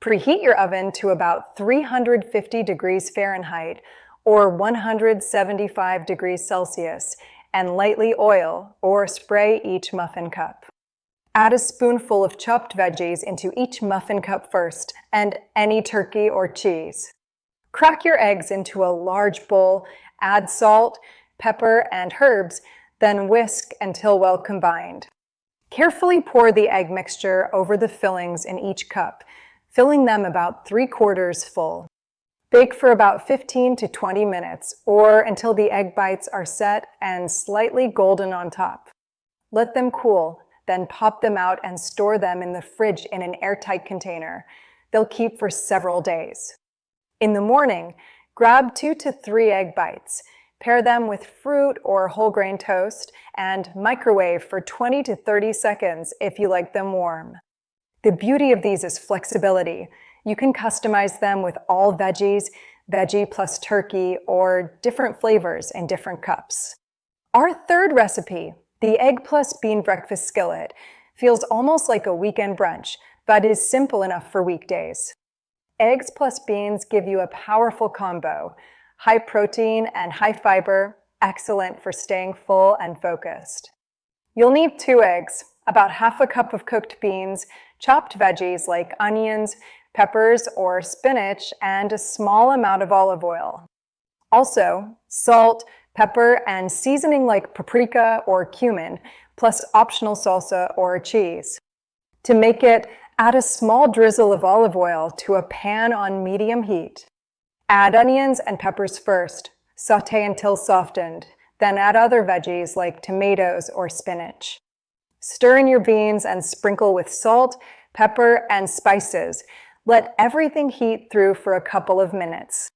Preheat your oven to about 350 degrees Fahrenheit or 175 degrees Celsius and lightly oil or spray each muffin cup. Add a spoonful of chopped veggies into each muffin cup first and any turkey or cheese. Crack your eggs into a large bowl, add salt, pepper, and herbs, then whisk until well combined. Carefully pour the egg mixture over the fillings in each cup, filling them about 3/4 full. Bake for about 15 to 20 minutes or until the egg bites are set and slightly golden on top. Let them cool, then pop them out and store them in the fridge in an airtight container. They'll keep for several days. In the morning, grab 2 to 3 egg bites. Pair them with fruit or whole grain toast and microwave for 20 to 30 seconds if you like them warm. The beauty of these is flexibility. You can customize them with all veggies, veggie plus turkey, or different flavors in different cups. Our third recipe, the egg plus bean breakfast skillet, feels almost like a weekend brunch, but is simple enough for weekdays. Eggs plus beans give you a powerful combo, high protein and high fiber, excellent for staying full and focused. You'll need 2 eggs, about half a cup of cooked beans, chopped veggies like onions, peppers, or spinach, and a small amount of olive oil. Also, salt, pepper, and seasoning like paprika or cumin, plus optional salsa or cheese. To make it, Add a small drizzle of olive oil to a pan on medium heat. Add onions and peppers first. Saute until softened. Then add other veggies like tomatoes or spinach. Stir in your beans and sprinkle with salt, pepper, and spices. Let everything heat through for a couple of minutes.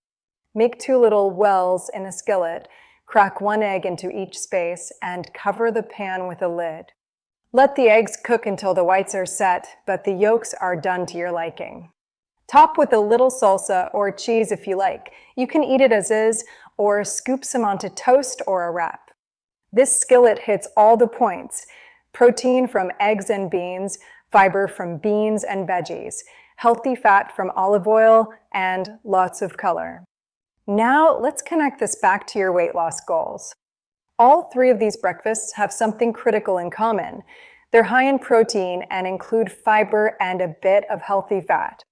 Make 2 little wells in a skillet. Crack 1 egg into each space and cover the pan with a lid. Let the eggs cook until the whites are set, but the yolks are done to your liking. Top with a little salsa or cheese if you like. You can eat it as is or scoop some onto toast or a wrap. This skillet hits all the points: protein from eggs and beans, fiber from beans and veggies, healthy fat from olive oil, and lots of color. Now let's connect this back to your weight loss goals. All 3 of these breakfasts have something critical in common. They're high in protein and include fiber and a bit of healthy fat.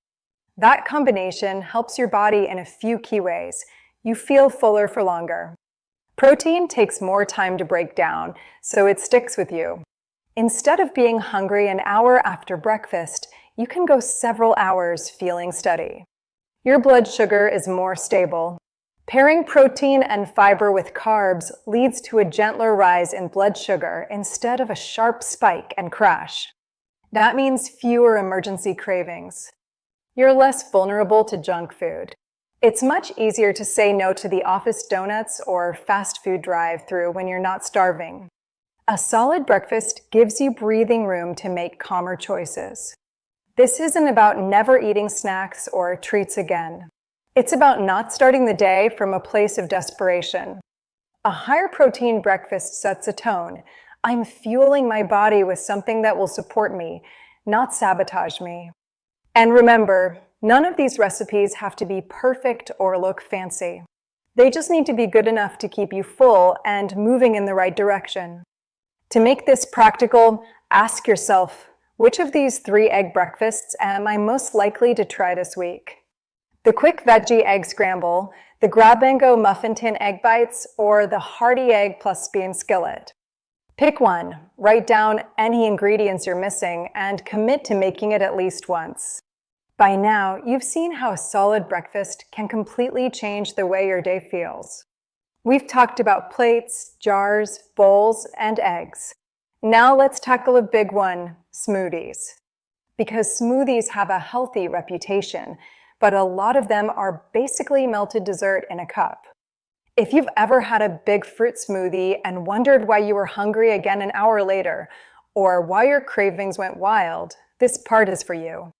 That combination helps your body in a few key ways. You feel fuller for longer. Protein takes more time to break down, so it sticks with you. Instead of being hungry an hour after breakfast, you can go several hours feeling steady. Your blood sugar is more stable. Pairing protein and fiber with carbs leads to a gentler rise in blood sugar instead of a sharp spike and crash. That means fewer emergency cravings. You're less vulnerable to junk food. It's much easier to say no to the office donuts or fast food drive-thru when you're not starving. A solid breakfast gives you breathing room to make calmer choices. This isn't about never eating snacks or treats again. It's about not starting the day from a place of desperation. A higher protein breakfast sets a tone. I'm fueling my body with something that will support me, not sabotage me. And remember, none of these recipes have to be perfect or look fancy. They just need to be good enough to keep you full and moving in the right direction. To make this practical, ask yourself, which of these 3 egg breakfasts am I most likely to try this week? The quick veggie egg scramble, the grab-and-go muffin tin egg bites, or the hearty egg plus bean skillet. Pick one, write down any ingredients you're missing, and commit to making it at least once. By now, you've seen how a solid breakfast can completely change the way your day feels. We've talked about plates, jars, bowls, and eggs. Now let's tackle a big one, smoothies. Because smoothies have a healthy reputation, but a lot of them are basically melted dessert in a cup. If you've ever had a big fruit smoothie and wondered why you were hungry again an hour later, or why your cravings went wild, this part is for you.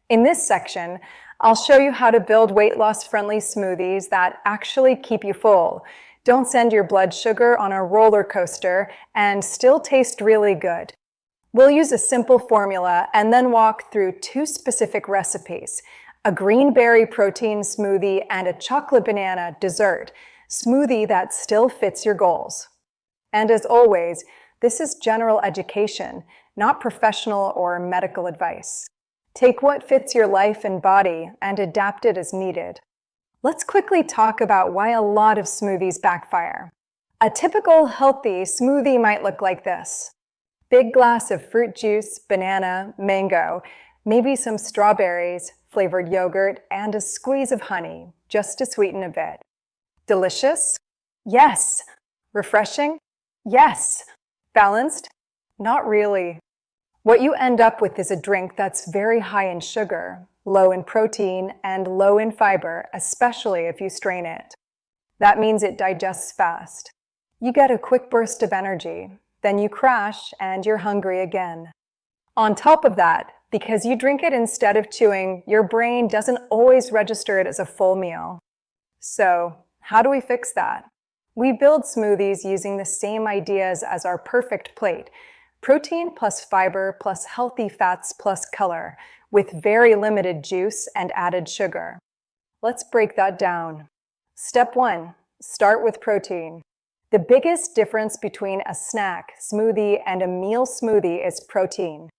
In this section, I'll show you how to build weight loss-friendly smoothies that actually keep you full, don't send your blood sugar on a roller coaster, and still taste really good. We'll use a simple formula and then walk through 2 specific recipes: a green berry protein smoothie and a chocolate banana dessert smoothie that still fits your goals. And as always, this is general education, not professional or medical advice. Take what fits your life and body and adapt it as needed. Let's quickly talk about why a lot of smoothies backfire. A typical healthy smoothie might look like this: big glass of fruit juice, banana, mango, maybe some strawberries, flavored yogurt, and a squeeze of honey, just to sweeten a bit. Delicious? Yes. Refreshing? Yes. Balanced? Not really. What you end up with is a drink that's very high in sugar, low in protein, and low in fiber, especially if you strain it. That means it digests fast. You get a quick burst of energy, then you crash and you're hungry again. On top of that, because you drink it instead of chewing, your brain doesn't always register it as a full meal. So, how do we fix that? We build smoothies using the same ideas as our perfect plate: protein plus fiber plus healthy fats plus color, with very limited juice and added sugar. Let's break that down. Step 1, start with protein. The biggest difference between a snack smoothie and a meal smoothie is protein.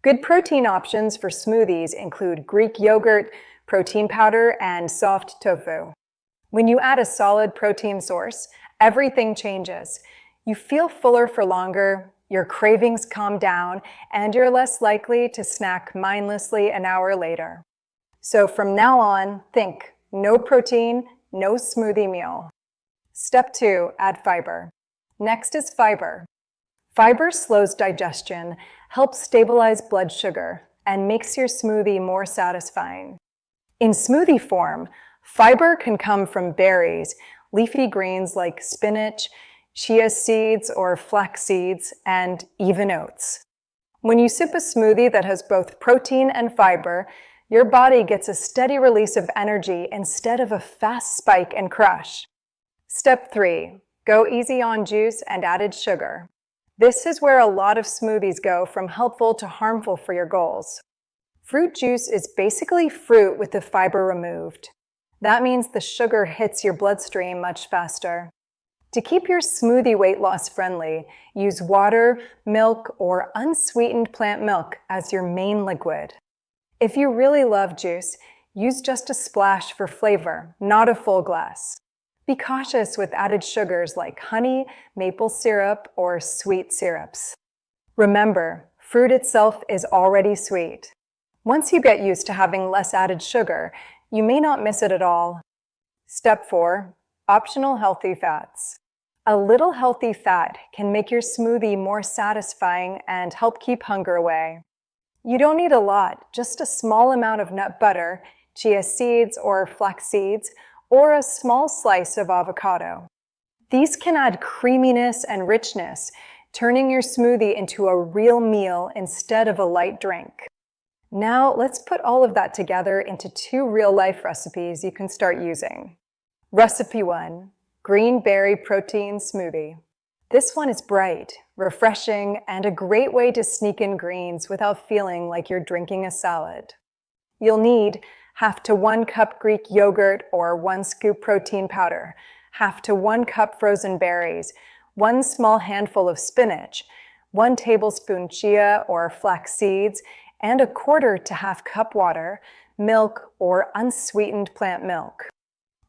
Good protein options for smoothies include Greek yogurt, protein powder, and soft tofu. When you add a solid protein source, everything changes. You feel fuller for longer, Your cravings calm down, and you're less likely to snack mindlessly an hour later. So from now on, think no protein, no smoothie meal. Step 2, add fiber. Next is fiber. Fiber slows digestion, helps stabilize blood sugar, and makes your smoothie more satisfying. In smoothie form, fiber can come from berries, leafy greens like spinach, chia seeds or flax seeds, and even oats. When you sip a smoothie that has both protein and fiber, your body gets a steady release of energy instead of a fast spike and crush. Step 3, go easy on juice and added sugar. This is where a lot of smoothies go from helpful to harmful for your goals. Fruit juice is basically fruit with the fiber removed. That means the sugar hits your bloodstream much faster. To keep your smoothie weight loss friendly, use water, milk, or unsweetened plant milk as your main liquid. If you really love juice, use just a splash for flavor, not a full glass. Be cautious with added sugars like honey, maple syrup, or sweet syrups. Remember, fruit itself is already sweet. Once you get used to having less added sugar, you may not miss it at all. Step 4, optional healthy fats. A little healthy fat can make your smoothie more satisfying and help keep hunger away. You don't need a lot, just a small amount of nut butter, chia seeds or flax seeds, or a small slice of avocado. These can add creaminess and richness, turning your smoothie into a real meal instead of a light drink. Now let's put all of that together into 2 real-life recipes you can start using. Recipe 1, green berry protein smoothie. This one is bright, refreshing, and a great way to sneak in greens without feeling like you're drinking a salad. You'll need 1/2 to 1 cup Greek yogurt or 1 scoop protein powder, 1/2 to 1 cup frozen berries, 1 small handful of spinach, 1 tablespoon chia or flax seeds, and 1/4 to 1/2 cup water, milk, or unsweetened plant milk.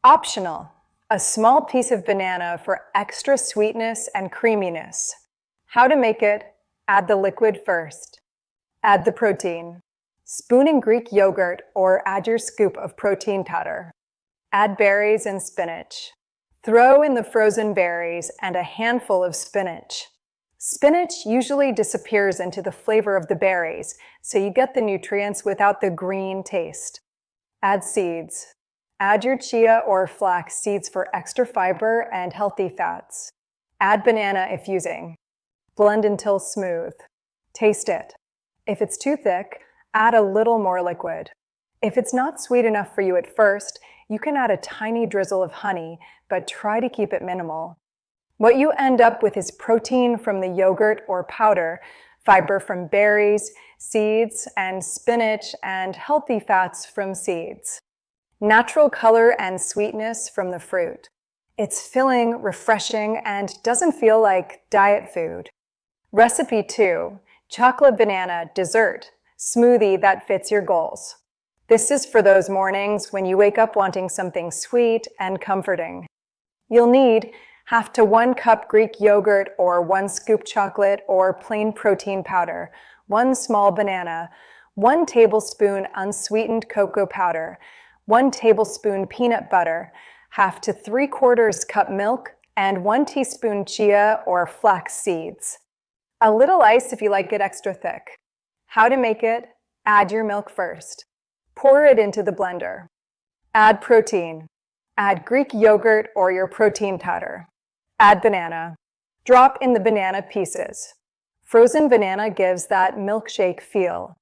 Optional, a small piece of banana for extra sweetness and creaminess. How to make it: add the liquid first. Add the protein. Spoon in Greek yogurt or add your scoop of protein powder. Add berries and spinach. Throw in the frozen berries and a handful of spinach. Spinach usually disappears into the flavor of the berries, so you get the nutrients without the green taste. Add seeds. Add your chia or flax seeds for extra fiber and healthy fats. Add banana if using. Blend until smooth. Taste it. If it's too thick, add a little more liquid. If it's not sweet enough for you at first, you can add a tiny drizzle of honey, but try to keep it minimal. What you end up with is protein from the yogurt or powder, fiber from berries, seeds, and spinach, and healthy fats from seeds. Natural color and sweetness from the fruit. It's filling, refreshing, and doesn't feel like diet food. Recipe 2, chocolate banana dessert smoothie that fits your goals. This is for those mornings when you wake up wanting something sweet and comforting. You'll need 1/2 to 1 cup Greek yogurt or 1 scoop chocolate or plain protein powder, 1 small banana, 1 tablespoon unsweetened cocoa powder, 1 tablespoon peanut butter, 1/2 to 3/4 cup milk, and 1 teaspoon chia or flax seeds. A little ice if you like it extra thick. How to make it: add your milk first. Pour it into the blender. Add protein. Add Greek yogurt or your protein powder. Add banana. Drop in the banana pieces. Frozen banana gives that milkshake feel.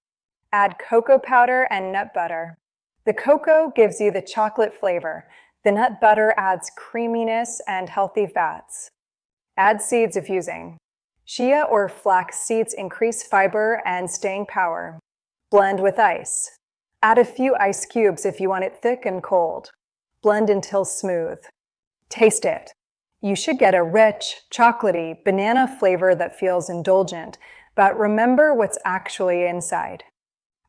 Add cocoa powder and nut butter. The cocoa gives you the chocolate flavor. The nut butter adds creaminess and healthy fats. Add seeds if using. Chia or flax seeds increase fiber and staying power. Blend with ice. Add a few ice cubes if you want it thick and cold. Blend until smooth. Taste it. You should get a rich, chocolatey, banana flavor that feels indulgent, but remember what's actually inside.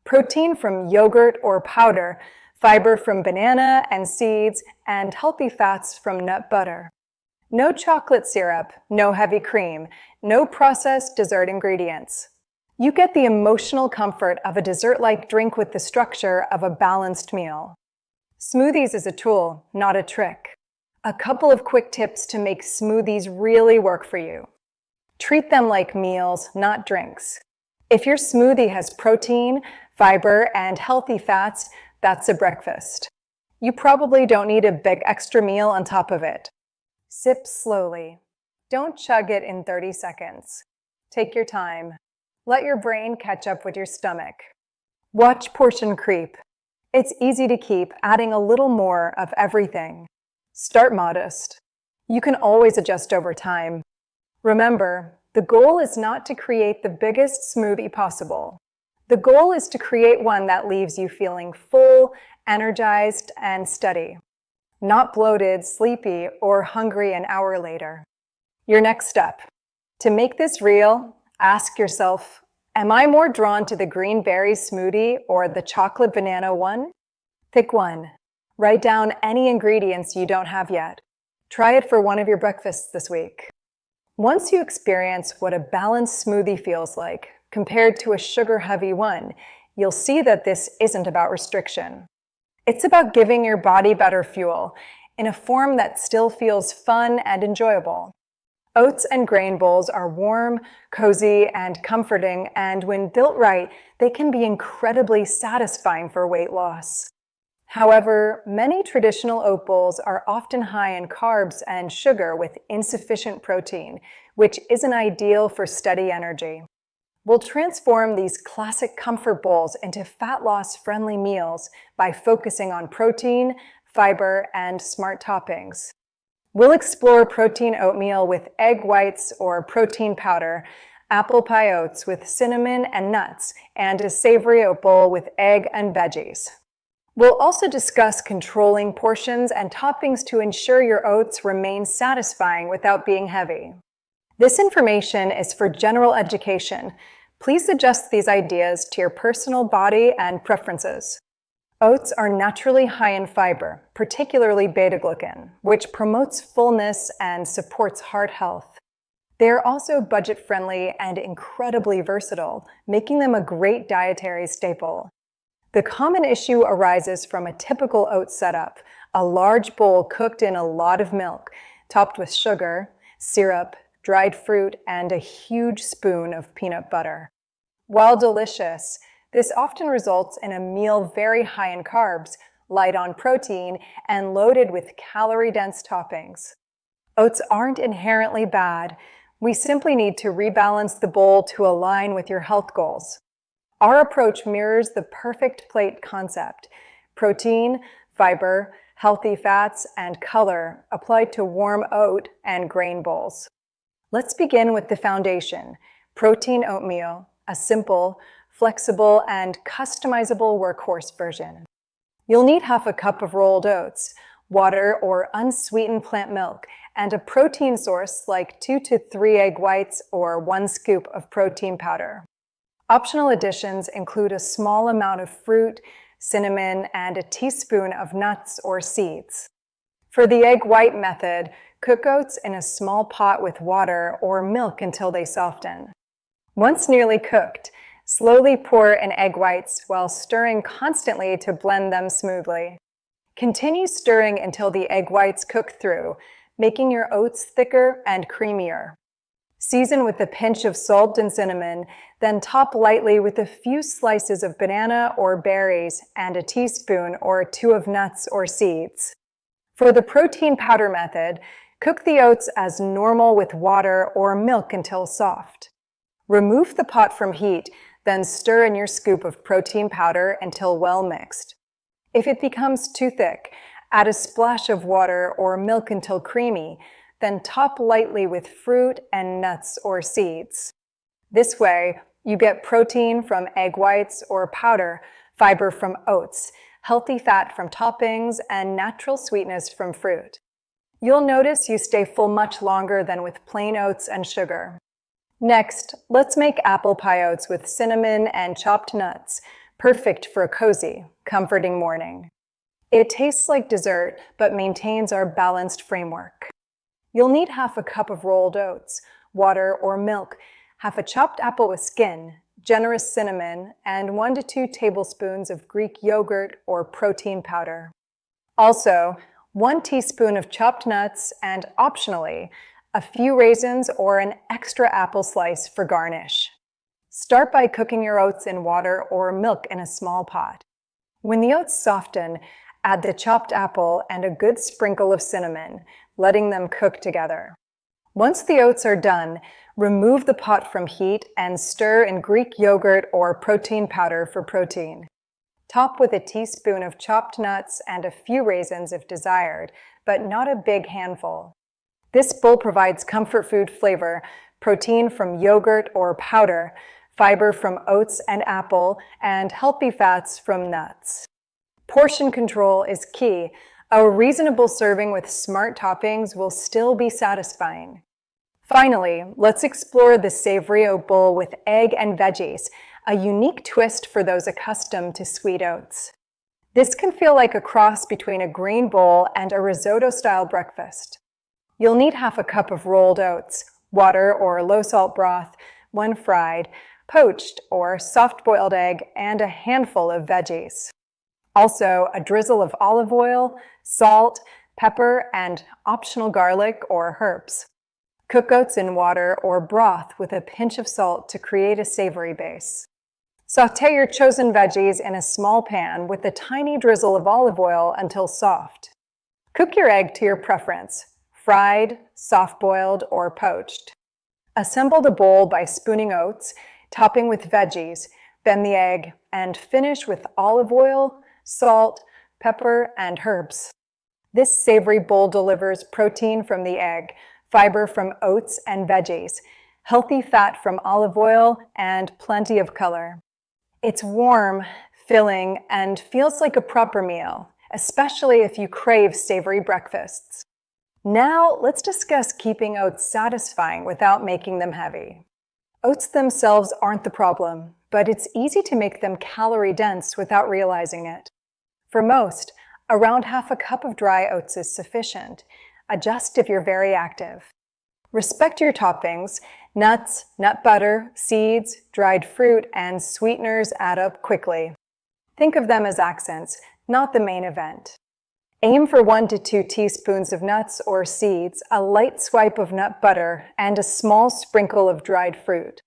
Protein from yogurt or powder, fiber from banana and seeds, and healthy fats from nut butter. No chocolate syrup, no heavy cream, no processed dessert ingredients. You get the emotional comfort of a dessert-like drink with the structure of a balanced meal. Smoothies is a tool, not a trick. A couple of quick tips to make smoothies really work for you. Treat them like meals, not drinks. If your smoothie has protein, fiber, and healthy fats, that's a breakfast. You probably don't need a big extra meal on top of it. Sip slowly. Don't chug it in 30 seconds. Take your time. Let your brain catch up with your stomach. Watch portion creep. It's easy to keep adding a little more of everything. Start modest. You can always adjust over time. Remember, the goal is not to create the biggest smoothie possible. The goal is to create one that leaves you feeling full, energized, and steady. Not bloated, sleepy, or hungry an hour later. Your next step. To make this real, ask yourself, am I more drawn to the green berry smoothie or the chocolate banana one? Pick one. Write down any ingredients you don't have yet. Try it for one of your breakfasts this week. Once you experience what a balanced smoothie feels like compared to a sugar-heavy one, you'll see that this isn't about restriction. It's about giving your body better fuel in a form that still feels fun and enjoyable. Oats and grain bowls are warm, cozy, and comforting, and when built right, they can be incredibly satisfying for weight loss. However, many traditional oat bowls are often high in carbs and sugar with insufficient protein, which isn't ideal for steady energy. We'll transform these classic comfort bowls into fat loss-friendly meals by focusing on protein, fiber, and smart toppings. We'll explore protein oatmeal with egg whites or protein powder, apple pie oats with cinnamon and nuts, and a savory oat bowl with egg and veggies. We'll also discuss controlling portions and toppings to ensure your oats remain satisfying without being heavy. This information is for general education. Please adjust these ideas to your personal body and preferences. Oats are naturally high in fiber, particularly beta-glucan, which promotes fullness and supports heart health. They are also budget-friendly and incredibly versatile, making them a great dietary staple. The common issue arises from a typical oat setup, a large bowl cooked in a lot of milk, topped with sugar, syrup, dried fruit, and a huge spoon of peanut butter. While delicious, this often results in a meal very high in carbs, light on protein, and loaded with calorie-dense toppings. Oats aren't inherently bad. We simply need to rebalance the bowl to align with your health goals. Our approach mirrors the perfect plate concept: protein, fiber, healthy fats, and color applied to warm oat and grain bowls. Let's begin with the foundation: protein oatmeal, a simple, flexible, and customizable workhorse version. You'll need half a cup of rolled oats, water or unsweetened plant milk, and a protein source like 2 to 3 egg whites or 1 scoop of protein powder. Optional additions include a small amount of fruit, cinnamon, and a teaspoon of nuts or seeds. For the egg white method, cook oats in a small pot with water or milk until they soften. Once nearly cooked, slowly pour in egg whites while stirring constantly to blend them smoothly. Continue stirring until the egg whites cook through, making your oats thicker and creamier. Season with a pinch of salt and cinnamon, then top lightly with a few slices of banana or berries and a teaspoon or 2 of nuts or seeds. For the protein powder method, cook the oats as normal with water or milk until soft. Remove the pot from heat, then stir in your scoop of protein powder until well mixed. If it becomes too thick, add a splash of water or milk until creamy, then top lightly with fruit and nuts or seeds. This way, you get protein from egg whites or powder, fiber from oats, healthy fat from toppings, and natural sweetness from fruit. You'll notice you stay full much longer than with plain oats and sugar. Next, let's make apple pie oats with cinnamon and chopped nuts, perfect for a cozy, comforting morning. It tastes like dessert, but maintains our balanced framework. You'll need half a cup of rolled oats, water or milk, half a chopped apple with skin, generous cinnamon, and 1 to 2 tablespoons of Greek yogurt or protein powder. Also, 1 teaspoon of chopped nuts and, optionally, a few raisins or an extra apple slice for garnish. Start by cooking your oats in water or milk in a small pot. When the oats soften, add the chopped apple and a good sprinkle of cinnamon, letting them cook together. Once the oats are done, remove the pot from heat and stir in Greek yogurt or protein powder for protein. Top with a teaspoon of chopped nuts and a few raisins if desired, but not a big handful. This bowl provides comfort food flavor, protein from yogurt or powder, fiber from oats and apple, and healthy fats from nuts. Portion control is key. A reasonable serving with smart toppings will still be satisfying. Finally, let's explore the Savory oat bowl with egg and veggies, a unique twist for those accustomed to sweet oats. This can feel like a cross between a green bowl and a risotto-style breakfast. You'll need half a cup of rolled oats, water or low-salt broth, 1 fried, poached or soft-boiled egg, and a handful of veggies. Also, a drizzle of olive oil, salt, pepper, and optional garlic or herbs. Cook oats in water or broth with a pinch of salt to create a savory base. Sauté your chosen veggies in a small pan with a tiny drizzle of olive oil until soft. Cook your egg to your preference, fried, soft-boiled, or poached. Assemble the bowl by spooning oats, topping with veggies, then the egg, and finish with olive oil, salt, pepper, and herbs. This savory bowl delivers protein from the egg, fiber from oats and veggies, healthy fat from olive oil, and plenty of color. It's warm, filling, and feels like a proper meal, especially if you crave savory breakfasts. Now, let's discuss keeping oats satisfying without making them heavy. Oats themselves aren't the problem, but it's easy to make them calorie-dense without realizing it. For most, around half a cup of dry oats is sufficient. Adjust if you're very active. Respect your toppings. Nuts, nut butter, seeds, dried fruit, and sweeteners add up quickly. Think of them as accents, not the main event. Aim for 1 to 2 teaspoons of nuts or seeds, a light swipe of nut butter, and a small sprinkle of dried fruit.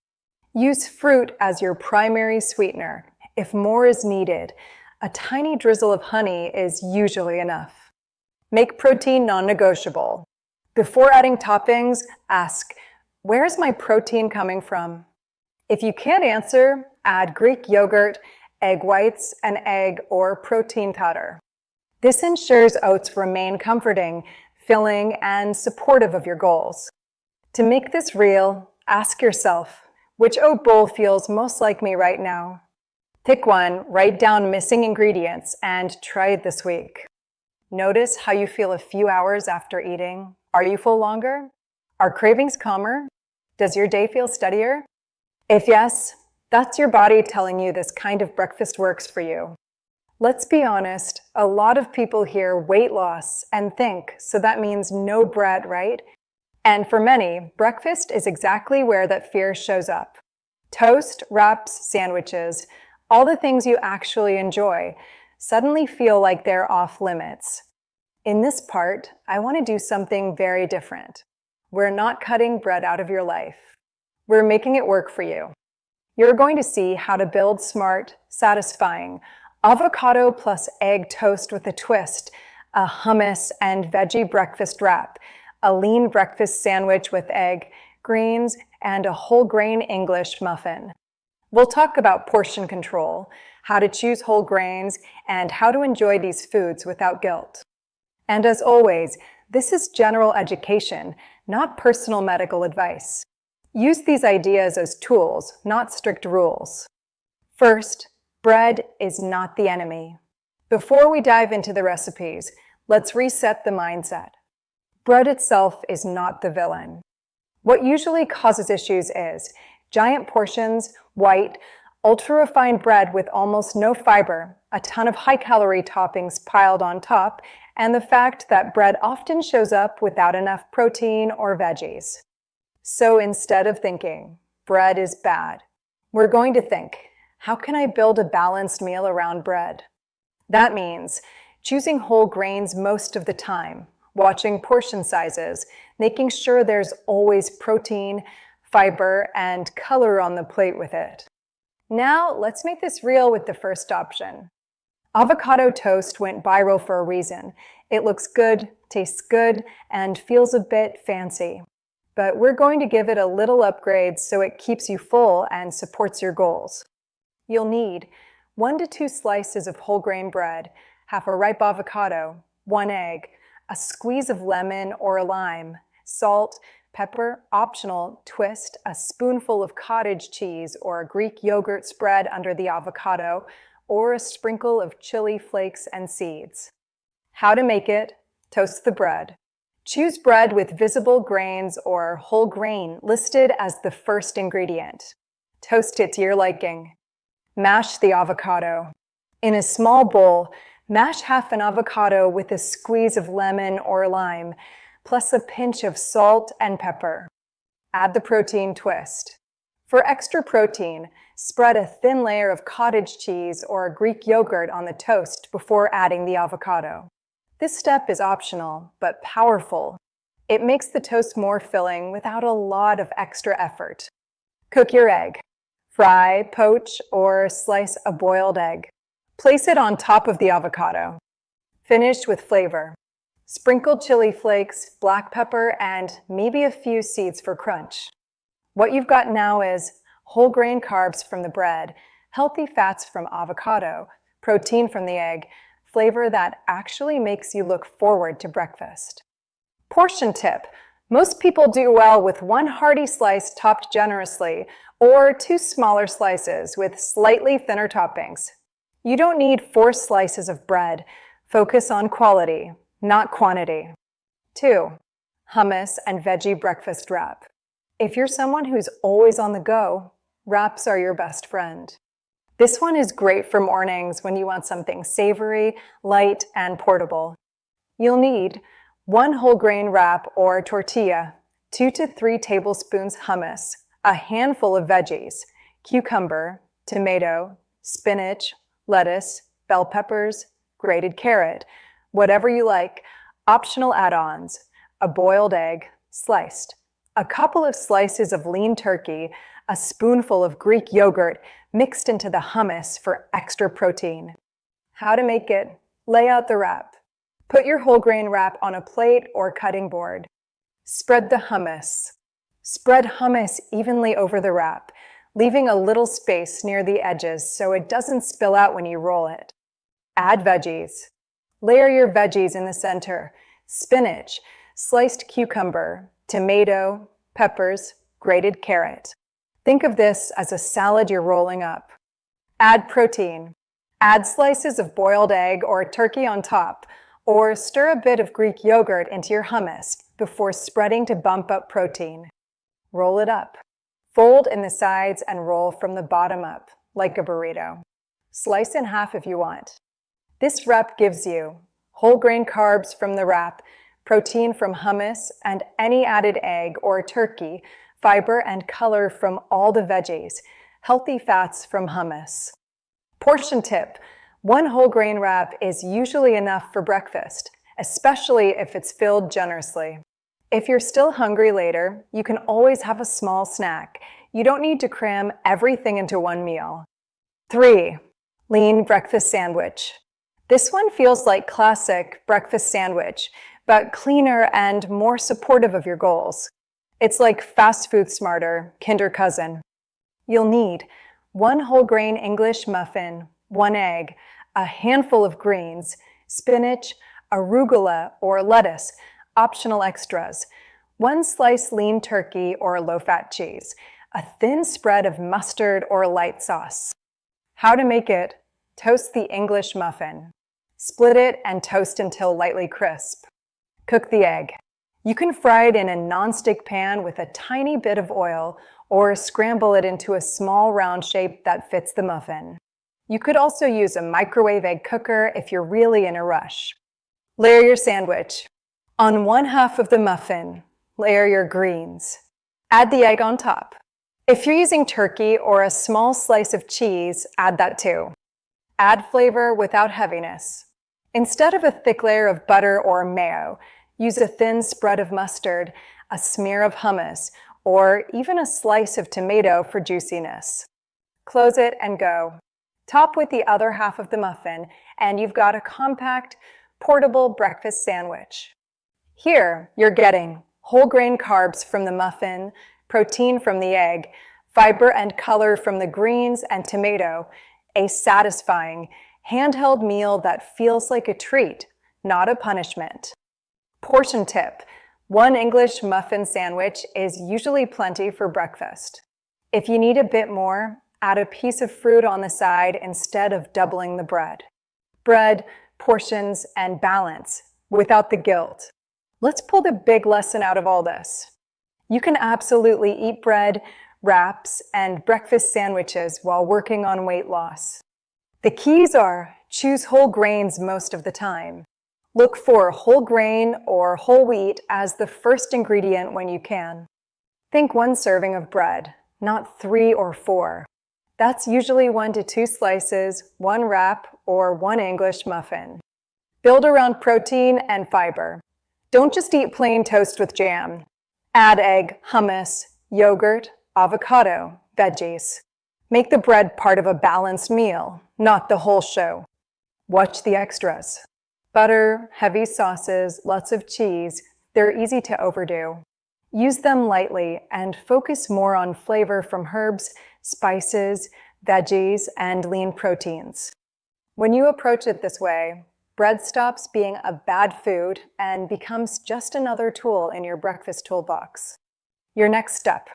Use fruit as your primary sweetener. If more is needed, a tiny drizzle of honey is usually enough. Make protein non-negotiable. Before adding toppings, ask, where is my protein coming from? If you can't answer, add Greek yogurt, egg whites, an egg, or protein powder. This ensures oats remain comforting, filling, and supportive of your goals. To make this real, ask yourself, which oat bowl feels most like me right now? Pick one, write down missing ingredients, and try it this week. Notice how you feel a few hours after eating. Are you full longer? Are cravings calmer? Does your day feel steadier? If yes, that's your body telling you this kind of breakfast works for you. Let's be honest, a lot of people hear weight loss and think, so that means no bread, right? And for many, breakfast is exactly where that fear shows up. Toast, wraps, sandwiches, all the things you actually enjoy, suddenly feel like they're off limits. In this part, I want to do something very different. We're not cutting bread out of your life. We're making it work for you. You're going to see how to build smart, satisfying, avocado plus egg toast with a twist, a hummus and veggie breakfast wrap, a lean breakfast sandwich with egg, greens, and a whole grain English muffin. We'll talk about portion control, how to choose whole grains, and how to enjoy these foods without guilt. And as always, this is general education, not personal medical advice. Use these ideas as tools, not strict rules. First, bread is not the enemy. Before we dive into the recipes, let's reset the mindset. Bread itself is not the villain. What usually causes issues is giant portions, white, Ultra-refined bread with almost no fiber, a ton of high-calorie toppings piled on top, and the fact that bread often shows up without enough protein or veggies. So instead of thinking, bread is bad, we're going to think, how can I build a balanced meal around bread? That means choosing whole grains most of the time, watching portion sizes, making sure there's always protein, fiber, and color on the plate with it. Now, let's make this real with the first option. Avocado toast went viral for a reason. It looks good, tastes good, and feels a bit fancy. But we're going to give it a little upgrade so it keeps you full and supports your goals. You'll need 1 to 2 slices of whole grain bread, half a ripe avocado, 1 egg, a squeeze of lemon or a lime, salt, pepper, optional, twist, a spoonful of cottage cheese or a Greek yogurt spread under the avocado, or a sprinkle of chili flakes and seeds. How to make it: toast the bread. Choose bread with visible grains or whole grain listed as the first ingredient. Toast it to your liking. Mash the avocado. In a small bowl, mash half an avocado with a squeeze of lemon or lime, plus a pinch of salt and pepper. Add the protein twist. For extra protein, spread a thin layer of cottage cheese or a Greek yogurt on the toast before adding the avocado. This step is optional, but powerful. It makes the toast more filling without a lot of extra effort. Cook your egg. Fry, poach, or slice a boiled egg. Place it on top of the avocado. Finish with flavor. Sprinkle chili flakes, black pepper, and maybe a few seeds for crunch. What you've got now is whole grain carbs from the bread, healthy fats from avocado, protein from the egg, flavor that actually makes you look forward to breakfast. Portion tip: most people do well with 1 hearty slice topped generously, or 2 smaller slices with slightly thinner toppings. You don't need 4 slices of bread. Focus on quality, not quantity. 2. Hummus and veggie breakfast wrap. If you're someone who's always on the go, wraps are your best friend. This one is great for mornings when you want something savory, light, and portable. You'll need 1 whole grain wrap or tortilla, 2 to 3 tablespoons hummus, a handful of veggies, cucumber, tomato, spinach, lettuce, bell peppers, grated carrot, whatever you like, optional add-ons, a boiled egg, sliced, a couple of slices of lean turkey, a spoonful of Greek yogurt mixed into the hummus for extra protein. How to make it: lay out the wrap. Put your whole grain wrap on a plate or cutting board. Spread the hummus. Spread hummus evenly over the wrap, leaving a little space near the edges so it doesn't spill out when you roll it. Add veggies. Layer your veggies in the center: spinach, sliced cucumber, tomato, peppers, grated carrot. Think of this as a salad you're rolling up. Add protein. Add slices of boiled egg or turkey on top, or stir a bit of Greek yogurt into your hummus before spreading to bump up protein. Roll it up. Fold in the sides and roll from the bottom up, like a burrito. Slice in half if you want. This wrap gives you whole grain carbs from the wrap, protein from hummus, and any added egg or turkey, fiber and color from all the veggies, healthy fats from hummus. Portion tip: 1 whole grain wrap is usually enough for breakfast, especially if it's filled generously. If you're still hungry later, you can always have a small snack. You don't need to cram everything into one meal. 3. Lean breakfast sandwich. This one feels like classic breakfast sandwich, but cleaner and more supportive of your goals. It's like fast food smarter, kinder cousin. You'll need 1 whole grain English muffin, 1 egg, a handful of greens, spinach, arugula or lettuce, optional extras, 1 slice lean turkey or low-fat cheese, a thin spread of mustard or light sauce. How to make it: toast the English muffin. Split it and toast until lightly crisp. Cook the egg. You can fry it in a non-stick pan with a tiny bit of oil, or scramble it into a small round shape that fits the muffin. You could also use a microwave egg cooker if you're really in a rush. Layer your sandwich. On one half of the muffin, layer your greens. Add the egg on top. If you're using turkey or a small slice of cheese, add that too. Add flavor without heaviness. Instead of a thick layer of butter or mayo, use a thin spread of mustard, a smear of hummus, or even a slice of tomato for juiciness. Close it and go. Top with the other half of the muffin, and you've got a compact, portable breakfast sandwich. Here, you're getting whole grain carbs from the muffin, protein from the egg, fiber and color from the greens and tomato, a satisfying, handheld meal that feels like a treat, not a punishment. Portion tip: one English muffin sandwich is usually plenty for breakfast. If you need a bit more, add a piece of fruit on the side instead of doubling the bread. Bread, portions, and balance, without the guilt. Let's pull the big lesson out of all this. You can absolutely eat bread, wraps, and breakfast sandwiches while working on weight loss. The keys are: choose whole grains most of the time. Look for whole grain or whole wheat as the first ingredient when you can. Think one serving of bread, not 3 or 4. That's usually 1 to 2 slices, 1 wrap, or 1 English muffin. Build around protein and fiber. Don't just eat plain toast with jam. Add egg, hummus, yogurt, avocado, veggies. Make the bread part of a balanced meal, not the whole show. Watch the extras. Butter, heavy sauces, lots of cheese, they're easy to overdo. Use them lightly and focus more on flavor from herbs, spices, veggies, and lean proteins. When you approach it this way, bread stops being a bad food and becomes just another tool in your breakfast toolbox. Your next step: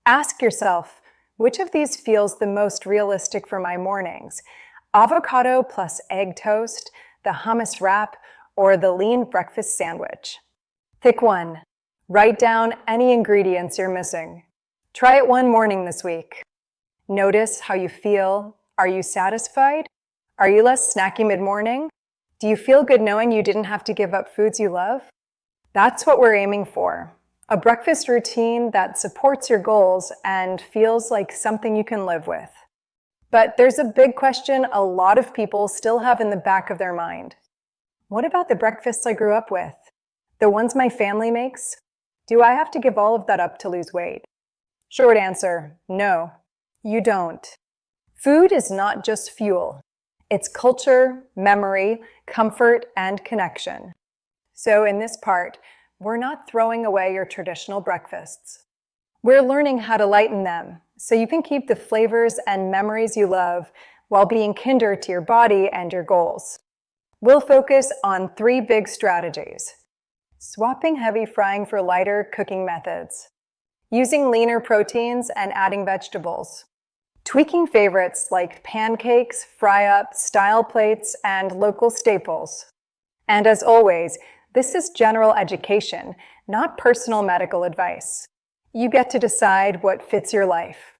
ask yourself, which of these feels the most realistic for my mornings? Avocado plus egg toast, the hummus wrap, or the lean breakfast sandwich? Pick one. Write down any ingredients you're missing. Try it one morning this week. Notice how you feel. Are you satisfied? Are you less snacky mid-morning? Do you feel good knowing you didn't have to give up foods you love? That's what we're aiming for. A breakfast routine that supports your goals and feels like something you can live with. But there's a big question a lot of people still have in the back of their mind. What about the breakfasts I grew up with? The ones my family makes? Do I have to give all of that up to lose weight? Short answer: no, you don't. Food is not just fuel. It's culture, memory, comfort, and connection. So in this part, we're not throwing away your traditional breakfasts. We're learning how to lighten them so you can keep the flavors and memories you love while being kinder to your body and your goals. We'll focus on 3 big strategies: swapping heavy frying for lighter cooking methods, using leaner proteins and adding vegetables, tweaking favorites like pancakes, fry-up, style plates, and local staples. And as always, this is general education, not personal medical advice. You get to decide what fits your life.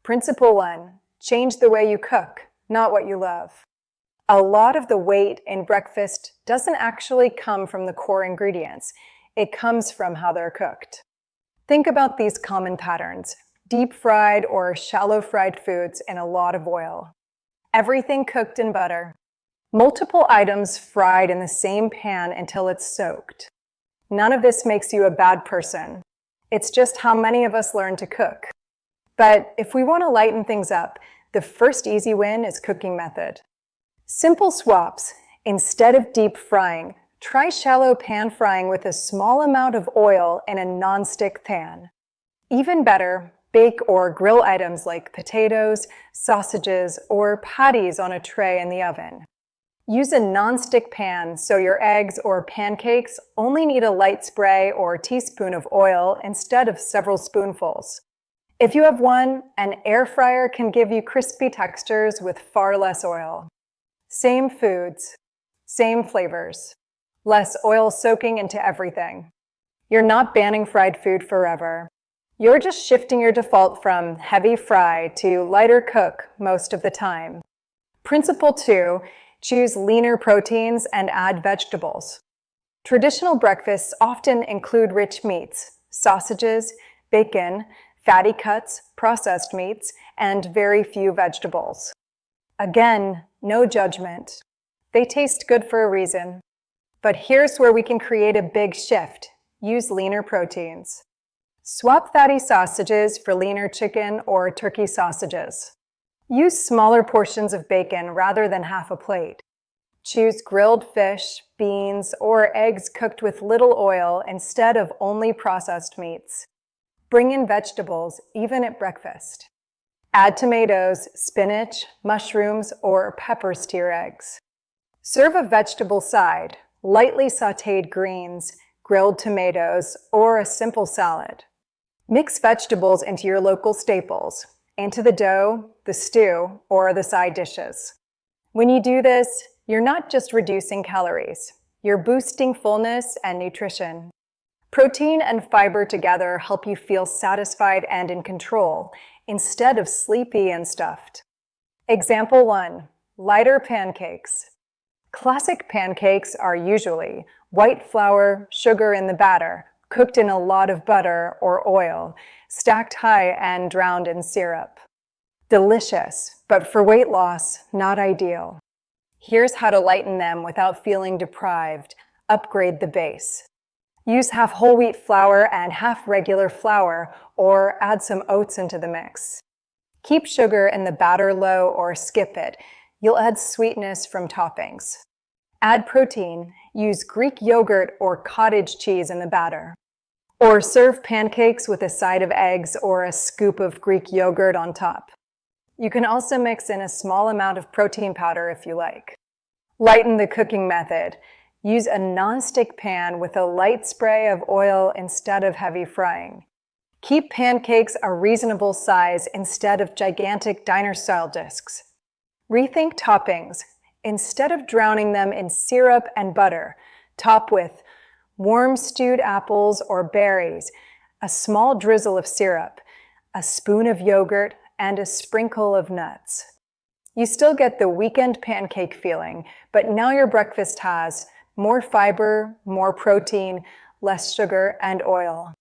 Principle 1, change the way you cook, not what you love. A lot of the weight in breakfast doesn't actually come from the core ingredients. It comes from how they're cooked. Think about these common patterns: deep fried or shallow fried foods in a lot of oil. Everything cooked in butter. Multiple items fried in the same pan until it's soaked. None of this makes you a bad person. It's just how many of us learn to cook. But if we want to lighten things up, the first easy win is cooking method. Simple swaps. Instead of deep frying, try shallow pan frying with a small amount of oil in a non-stick pan. Even better, bake or grill items like potatoes, sausages, or patties on a tray in the oven. Use a non-stick pan so your eggs or pancakes only need a light spray or teaspoon of oil instead of several spoonfuls. If you have one, an air fryer can give you crispy textures with far less oil. Same foods, same flavors, less oil soaking into everything. You're not banning fried food forever. You're just shifting your default from heavy fry to lighter cook most of the time. Principle 2, choose leaner proteins and add vegetables. Traditional breakfasts often include rich meats, sausages, bacon, fatty cuts, processed meats, and very few vegetables. Again, no judgment. They taste good for a reason. But here's where we can create a big shift. Use leaner proteins. Swap fatty sausages for leaner chicken or turkey sausages. Use smaller portions of bacon rather than half a plate. Choose grilled fish, beans, or eggs cooked with little oil instead of only processed meats. Bring in vegetables, even at breakfast. Add tomatoes, spinach, mushrooms, or peppers to your eggs. Serve a vegetable side, lightly sautéed greens, grilled tomatoes, or a simple salad. Mix vegetables into your local staples, into the dough, the stew, or the side dishes. When you do this, you're not just reducing calories, you're boosting fullness and nutrition. Protein and fiber together help you feel satisfied and in control, instead of sleepy and stuffed. Example 1, lighter pancakes. Classic pancakes are usually white flour, sugar in the batter, cooked in a lot of butter or oil, stacked high and drowned in syrup. Delicious, but for weight loss, not ideal. Here's how to lighten them without feeling deprived. Upgrade the base. Use half whole wheat flour and half regular flour, or add some oats into the mix. Keep sugar in the batter low or skip it. You'll add sweetness from toppings. Add protein. Use Greek yogurt or cottage cheese in the batter. Or serve pancakes with a side of eggs or a scoop of Greek yogurt on top. You can also mix in a small amount of protein powder if you like. Lighten the cooking method. Use a non-stick pan with a light spray of oil instead of heavy frying. Keep pancakes a reasonable size instead of gigantic diner-style discs. Rethink toppings. Instead of drowning them in syrup and butter, top with warm stewed apples or berries, a small drizzle of syrup, a spoon of yogurt, and a sprinkle of nuts. You still get the weekend pancake feeling, but now your breakfast has more fiber, more protein, less sugar and oil.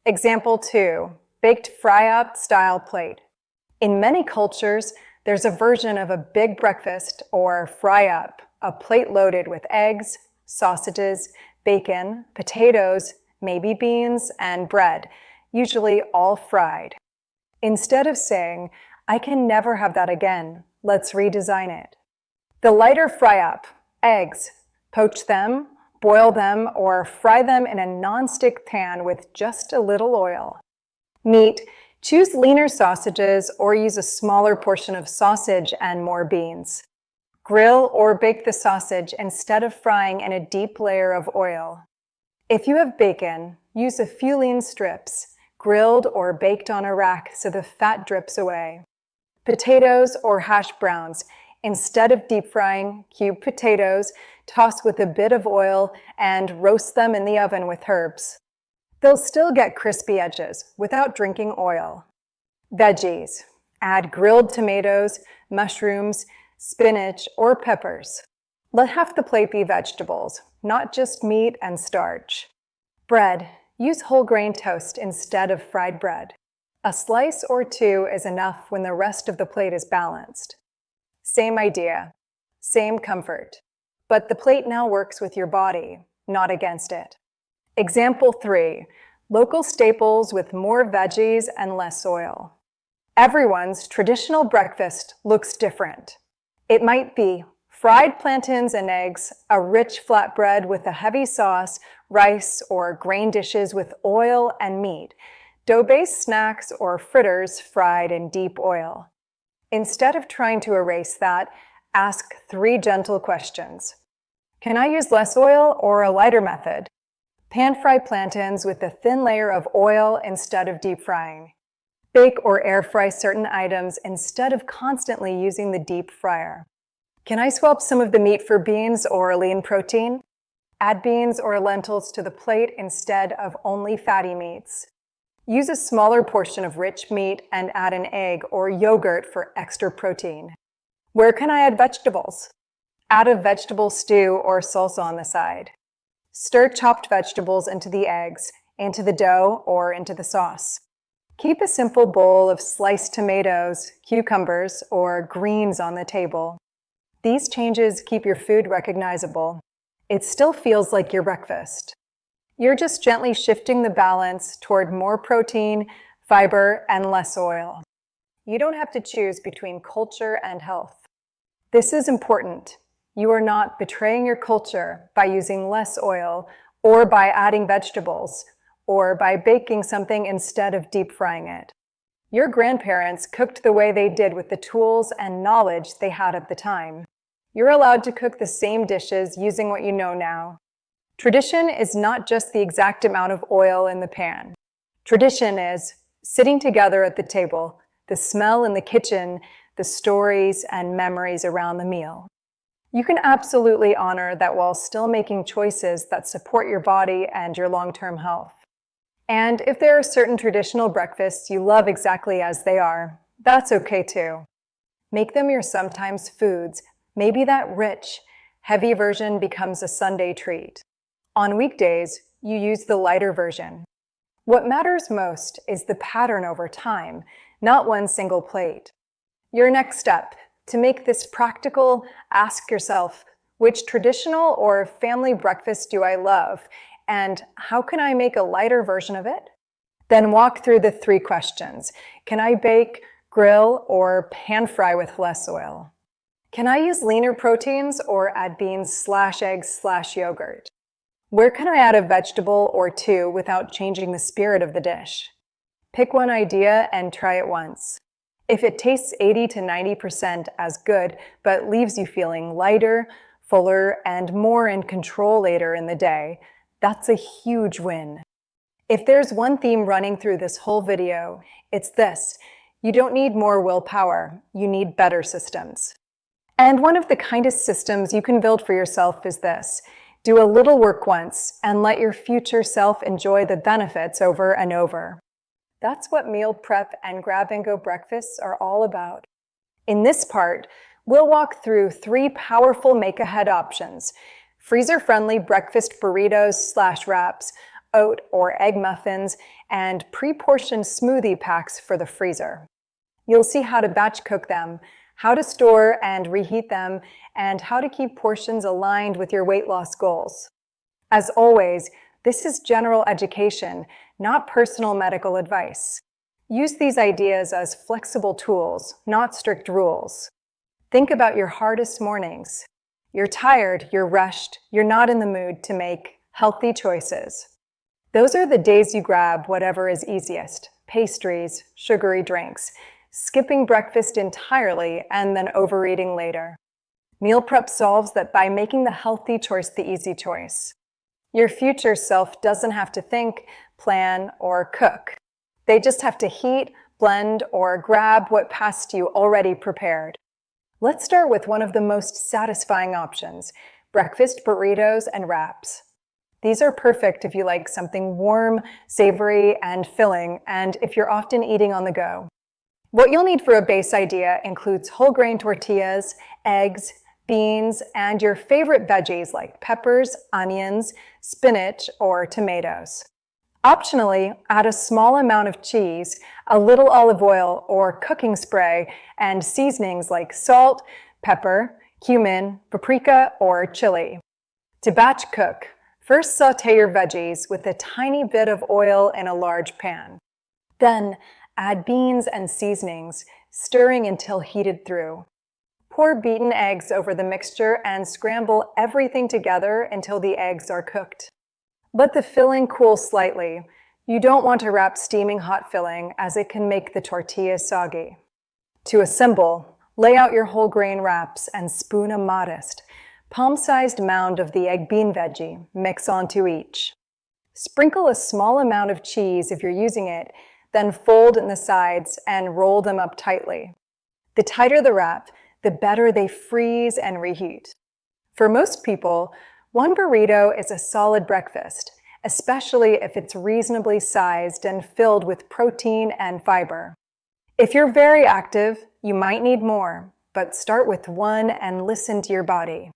Example 2, baked fry-up style plate. In many cultures, there's a version of a big breakfast or fry-up, a plate loaded with eggs, sausages, bacon, potatoes, maybe beans, and bread, usually all fried. Instead of saying, "I can never have that again, let's redesign it." The lighter fry-up, eggs, poach them, boil them, or fry them in a non-stick pan with just a little oil. Meat, choose leaner sausages or use a smaller portion of sausage and more beans. Grill or bake the sausage instead of frying in a deep layer of oil. If you have bacon, use a few lean strips, grilled or baked on a rack so the fat drips away. Potatoes or hash browns, instead of deep frying, cube potatoes, toss with a bit of oil, and roast them in the oven with herbs. They'll still get crispy edges without drinking oil. Veggies. Add grilled tomatoes, mushrooms, spinach, or peppers. Let half the plate be vegetables, not just meat and starch. Bread. Use whole grain toast instead of fried bread. A slice or two is enough when the rest of the plate is balanced. Same idea, same comfort, but the plate now works with your body, not against it. Example 3, local staples with more veggies and less oil. Everyone's traditional breakfast looks different. It might be fried plantains and eggs, a rich flatbread with a heavy sauce, rice or grain dishes with oil and meat, dough-based snacks or fritters fried in deep oil. Instead of trying to erase that, ask 3 gentle questions. Can I use less oil or a lighter method? Pan-fry plantains with a thin layer of oil instead of deep frying. Bake or air fry certain items instead of constantly using the deep fryer. Can I swap some of the meat for beans or lean protein? Add beans or lentils to the plate instead of only fatty meats. Use a smaller portion of rich meat and add an egg or yogurt for extra protein. Where can I add vegetables? Add a vegetable stew or salsa on the side. Stir chopped vegetables into the eggs, into the dough, or into the sauce. Keep a simple bowl of sliced tomatoes, cucumbers, or greens on the table. These changes keep your food recognizable. It still feels like your breakfast. You're just gently shifting the balance toward more protein, fiber, and less oil. You don't have to choose between culture and health. This is important. You are not betraying your culture by using less oil, or by adding vegetables, or by baking something instead of deep frying it. Your grandparents cooked the way they did with the tools and knowledge they had at the time. You're allowed to cook the same dishes using what you know now. Tradition is not just the exact amount of oil in the pan. Tradition is sitting together at the table, the smell in the kitchen, the stories and memories around the meal. You can absolutely honor that while still making choices that support your body and your long-term health. And if there are certain traditional breakfasts you love exactly as they are, that's okay too. Make them your sometimes foods. Maybe that rich, heavy version becomes a Sunday treat. On weekdays, you use the lighter version. What matters most is the pattern over time, not one single plate. Your next step, to make this practical, ask yourself, which traditional or family breakfast do I love, and how can I make a lighter version of it? Then walk through the 3 questions. Can I bake, grill, or pan fry with less oil? Can I use leaner proteins or add beans/eggs/yogurt? Where can I add a vegetable or 2 without changing the spirit of the dish? Pick one idea and try it once. If it tastes 80 to 90% as good, but leaves you feeling lighter, fuller, and more in control later in the day, that's a huge win. If there's one theme running through this whole video, it's this: you don't need more willpower, you need better systems. And one of the kindest systems you can build for yourself is this: do a little work once and let your future self enjoy the benefits over and over. That's what meal prep and grab-and-go breakfasts are all about. In this part, we'll walk through 3 powerful make-ahead options: freezer-friendly breakfast burritos/wraps, oat or egg muffins, and pre-portioned smoothie packs for the freezer. You'll see how to batch cook them, how to store and reheat them, and how to keep portions aligned with your weight loss goals. As always, this is general education, not personal medical advice. Use these ideas as flexible tools, not strict rules. Think about your hardest mornings. You're tired, you're rushed, you're not in the mood to make healthy choices. Those are the days you grab whatever is easiest: pastries, sugary drinks, skipping breakfast entirely and then overeating later. Meal prep solves that by making the healthy choice the easy choice. Your future self doesn't have to think, plan, or cook. They just have to heat, blend, or grab what passed you already prepared. Let's start with one of the most satisfying options: breakfast burritos and wraps. These are perfect if you like something warm, savory, and filling, and if you're often eating on the go. What you'll need for a base idea includes whole grain tortillas, eggs, beans, and your favorite veggies like peppers, onions, spinach, or tomatoes. Optionally, add a small amount of cheese, a little olive oil or cooking spray, and seasonings like salt, pepper, cumin, paprika, or chili. To batch cook, first saute your veggies with a tiny bit of oil in a large pan. Then add beans and seasonings, stirring until heated through. Pour beaten eggs over the mixture and scramble everything together until the eggs are cooked. Let the filling cool slightly. You don't want to wrap steaming hot filling as it can make the tortillas soggy. To assemble, lay out your whole grain wraps and spoon a modest, palm-sized mound of the egg bean veggie, mix onto each. Sprinkle a small amount of cheese if you're using it, then fold in the sides and roll them up tightly. The tighter the wrap, the better they freeze and reheat. For most people, one burrito is a solid breakfast, especially if it's reasonably sized and filled with protein and fiber. If you're very active, you might need more, but start with one and listen to your body.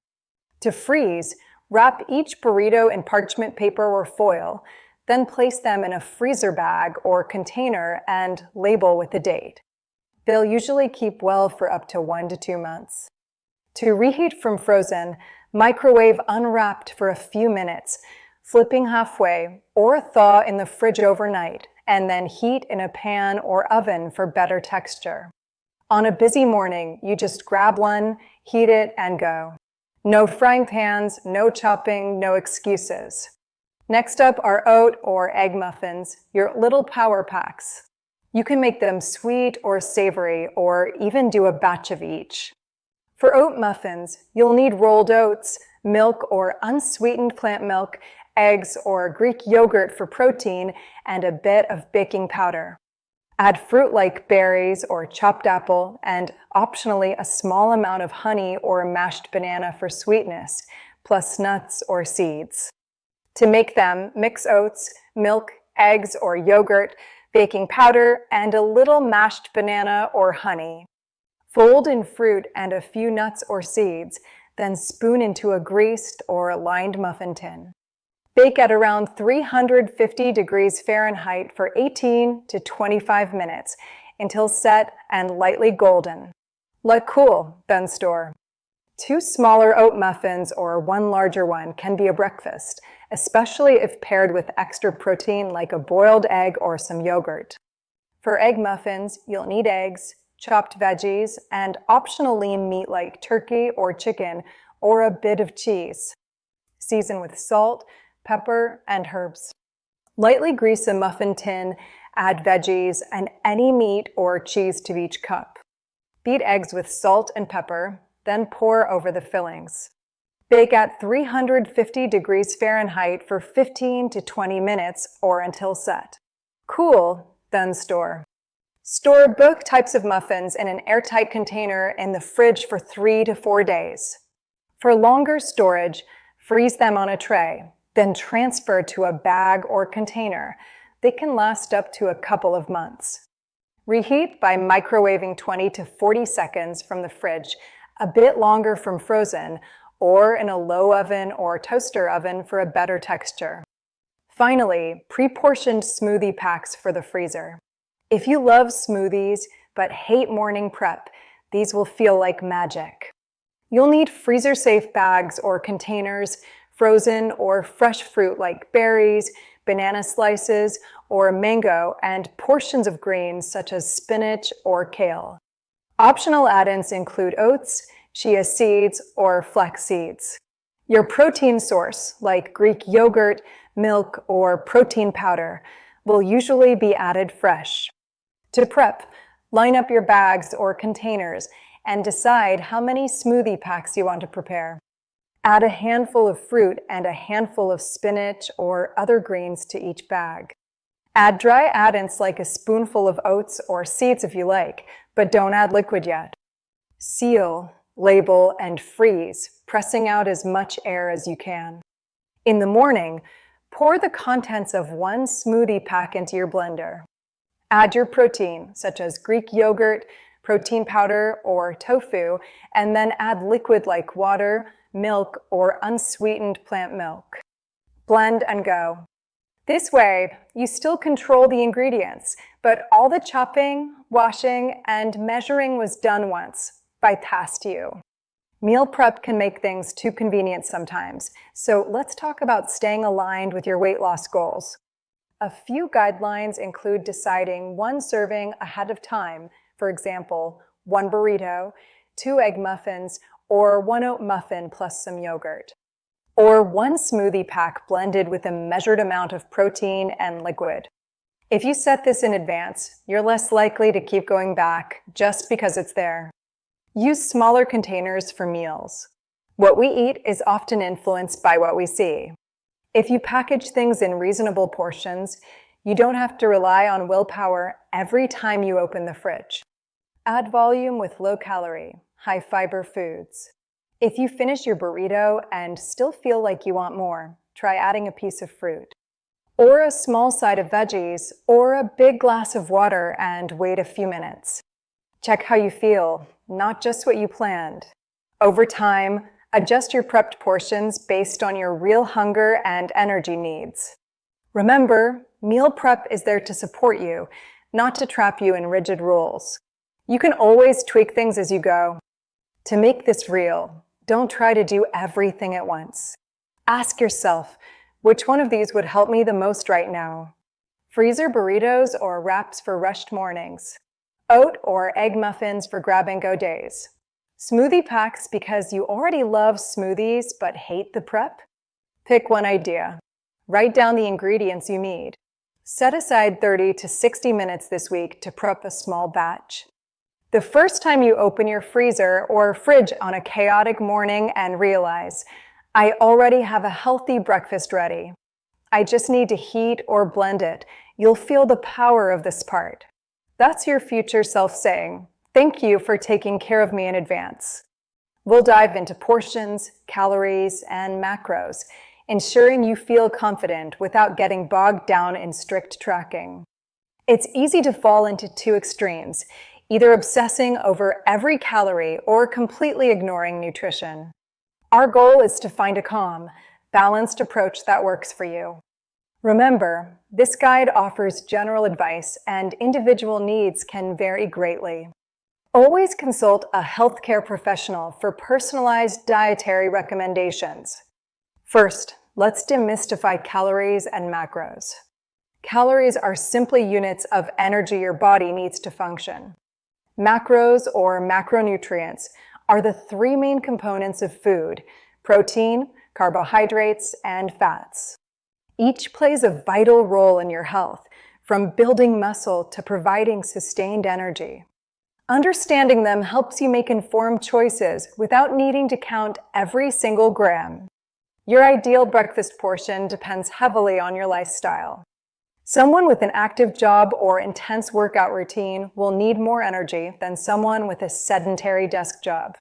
To freeze, wrap each burrito in parchment paper or foil, then place them in a freezer bag or container and label with the date. They'll usually keep well for up to 1 to 2 months. To reheat from frozen, microwave unwrapped for a few minutes, flipping halfway, or thaw in the fridge overnight, and then heat in a pan or oven for better texture. On a busy morning, you just grab one, heat it, and go. No frying pans, no chopping, no excuses. Next up are oat or egg muffins, your little power packs. You can make them sweet or savory, or even do a batch of each. For oat muffins, you'll need rolled oats, milk or unsweetened plant milk, eggs or Greek yogurt for protein, and a bit of baking powder. Add fruit like berries or chopped apple, and optionally a small amount of honey or mashed banana for sweetness, plus nuts or seeds. To make them, mix oats, milk, eggs or yogurt, baking powder, and a little mashed banana or honey. Fold in fruit and a few nuts or seeds, then spoon into a greased or lined muffin tin. Bake at around 350 degrees Fahrenheit for 18 to 25 minutes until set and lightly golden. Let cool, then store. 2 smaller oat muffins or 1 larger one can be a breakfast, especially if paired with extra protein like a boiled egg or some yogurt. For egg muffins, you'll need eggs, chopped veggies, and optional lean meat like turkey or chicken, or a bit of cheese. Season with salt, pepper, and herbs. Lightly grease a muffin tin, add veggies, and any meat or cheese to each cup. Beat eggs with salt and pepper, then pour over the fillings. Bake at 350 degrees Fahrenheit for 15 to 20 minutes or until set. Cool, then store. Store both types of muffins in an airtight container in the fridge for 3 to 4 days. For longer storage, freeze them on a tray, then transfer to a bag or container. They can last up to a couple of months. Reheat by microwaving 20 to 40 seconds from the fridge, a bit longer from frozen, or in a low oven or toaster oven for a better texture. Finally, pre-portioned smoothie packs for the freezer. If you love smoothies but hate morning prep, these will feel like magic. You'll need freezer-safe bags or containers, frozen or fresh fruit like berries, banana slices, or mango, and portions of greens such as spinach or kale. Optional add-ins include oats, chia seeds, or flax seeds. Your protein source, like Greek yogurt, milk, or protein powder, will usually be added fresh. To prep, line up your bags or containers and decide how many smoothie packs you want to prepare. Add a handful of fruit and a handful of spinach or other greens to each bag. Add dry add-ins like a spoonful of oats or seeds if you like, but don't add liquid yet. Seal, label, and freeze, pressing out as much air as you can. In the morning, pour the contents of 1 smoothie pack into your blender. Add your protein, such as Greek yogurt, protein powder, or tofu, and then add liquid like water, milk, or unsweetened plant milk. Blend and go. This way, you still control the ingredients, but all the chopping, washing, and measuring was done once, bypassed you. Meal prep can make things too convenient sometimes, so let's talk about staying aligned with your weight loss goals. A few guidelines include deciding 1 serving ahead of time, for example, 1 burrito, 2 egg muffins, or 1 oat muffin plus some yogurt. Or 1 smoothie pack blended with a measured amount of protein and liquid. If you set this in advance, you're less likely to keep going back just because it's there. Use smaller containers for meals. What we eat is often influenced by what we see. If you package things in reasonable portions, you don't have to rely on willpower every time you open the fridge. Add volume with low-calorie, high-fiber foods. If you finish your burrito and still feel like you want more, try adding a piece of fruit. or a small side of veggies, or a big glass of water and wait a few minutes. Check how you feel, not just what you planned. Over time, adjust your prepped portions based on your real hunger and energy needs. Remember, meal prep is there to support you, not to trap you in rigid rules. You can always tweak things as you go. To make this real, don't try to do everything at once. Ask yourself, which one of these would help me the most right now? Freezer burritos or wraps for rushed mornings? Oat or egg muffins for grab-and-go days? Smoothie packs because you already love smoothies but hate the prep? Pick one idea. Write down the ingredients you need. Set aside 30 to 60 minutes this week to prep a small batch. The first time you open your freezer or fridge on a chaotic morning and realize, I already have a healthy breakfast ready. I just need to heat or blend it. You'll feel the power of this part. That's your future self saying, thank you for taking care of me in advance. We'll dive into portions, calories, and macros, ensuring you feel confident without getting bogged down in strict tracking. It's easy to fall into two extremes, either obsessing over every calorie or completely ignoring nutrition. Our goal is to find a calm, balanced approach that works for you. Remember, this guide offers general advice and individual needs can vary greatly. Always consult a healthcare professional for personalized dietary recommendations. First, let's demystify calories and macros. Calories are simply units of energy your body needs to function. Macros, or macronutrients, are the three main components of food: protein, carbohydrates, and fats. Each plays a vital role in your health, from building muscle to providing sustained energy. Understanding them helps you make informed choices without needing to count every single gram. Your ideal breakfast portion depends heavily on your lifestyle. Someone with an active job or intense workout routine will need more energy than someone with a sedentary desk job.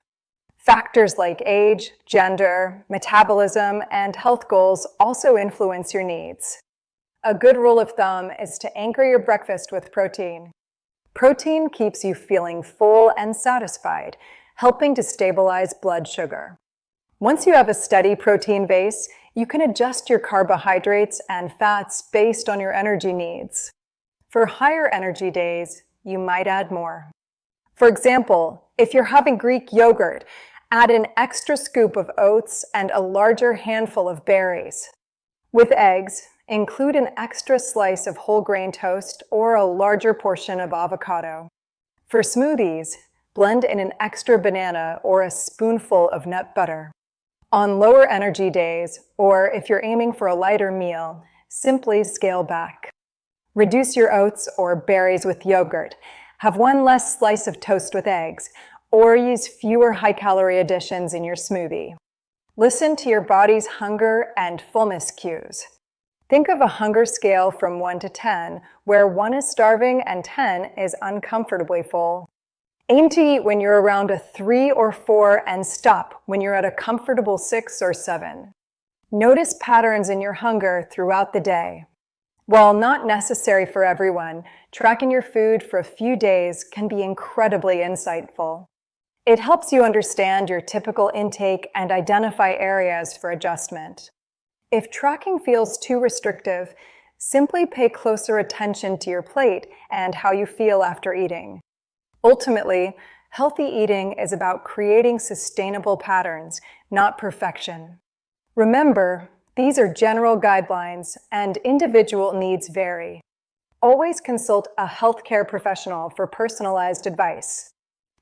Factors like age, gender, metabolism, and health goals also influence your needs. A good rule of thumb is to anchor your breakfast with protein. Protein keeps you feeling full and satisfied, helping to stabilize blood sugar. Once you have a steady protein base, you can adjust your carbohydrates and fats based on your energy needs. For higher energy days, you might add more. For example, if you're having Greek yogurt, add an extra scoop of oats and a larger handful of berries. With eggs, include an extra slice of whole grain toast or a larger portion of avocado. For smoothies, blend in an extra banana or a spoonful of nut butter. On lower energy days, or if you're aiming for a lighter meal, simply scale back. Reduce your oats or berries with yogurt, have one less slice of toast with eggs, or use fewer high-calorie additions in your smoothie. Listen to your body's hunger and fullness cues. Think of a hunger scale from 1 to 10, where 1 is starving and 10 is uncomfortably full. Aim to eat when you're around a 3 or 4 and stop when you're at a comfortable 6 or 7. Notice patterns in your hunger throughout the day. While not necessary for everyone, tracking your food for a few days can be incredibly insightful. It helps you understand your typical intake and identify areas for adjustment. If tracking feels too restrictive, simply pay closer attention to your plate and how you feel after eating. Ultimately, healthy eating is about creating sustainable patterns, not perfection. Remember, these are general guidelines and individual needs vary. Always consult a healthcare professional for personalized advice.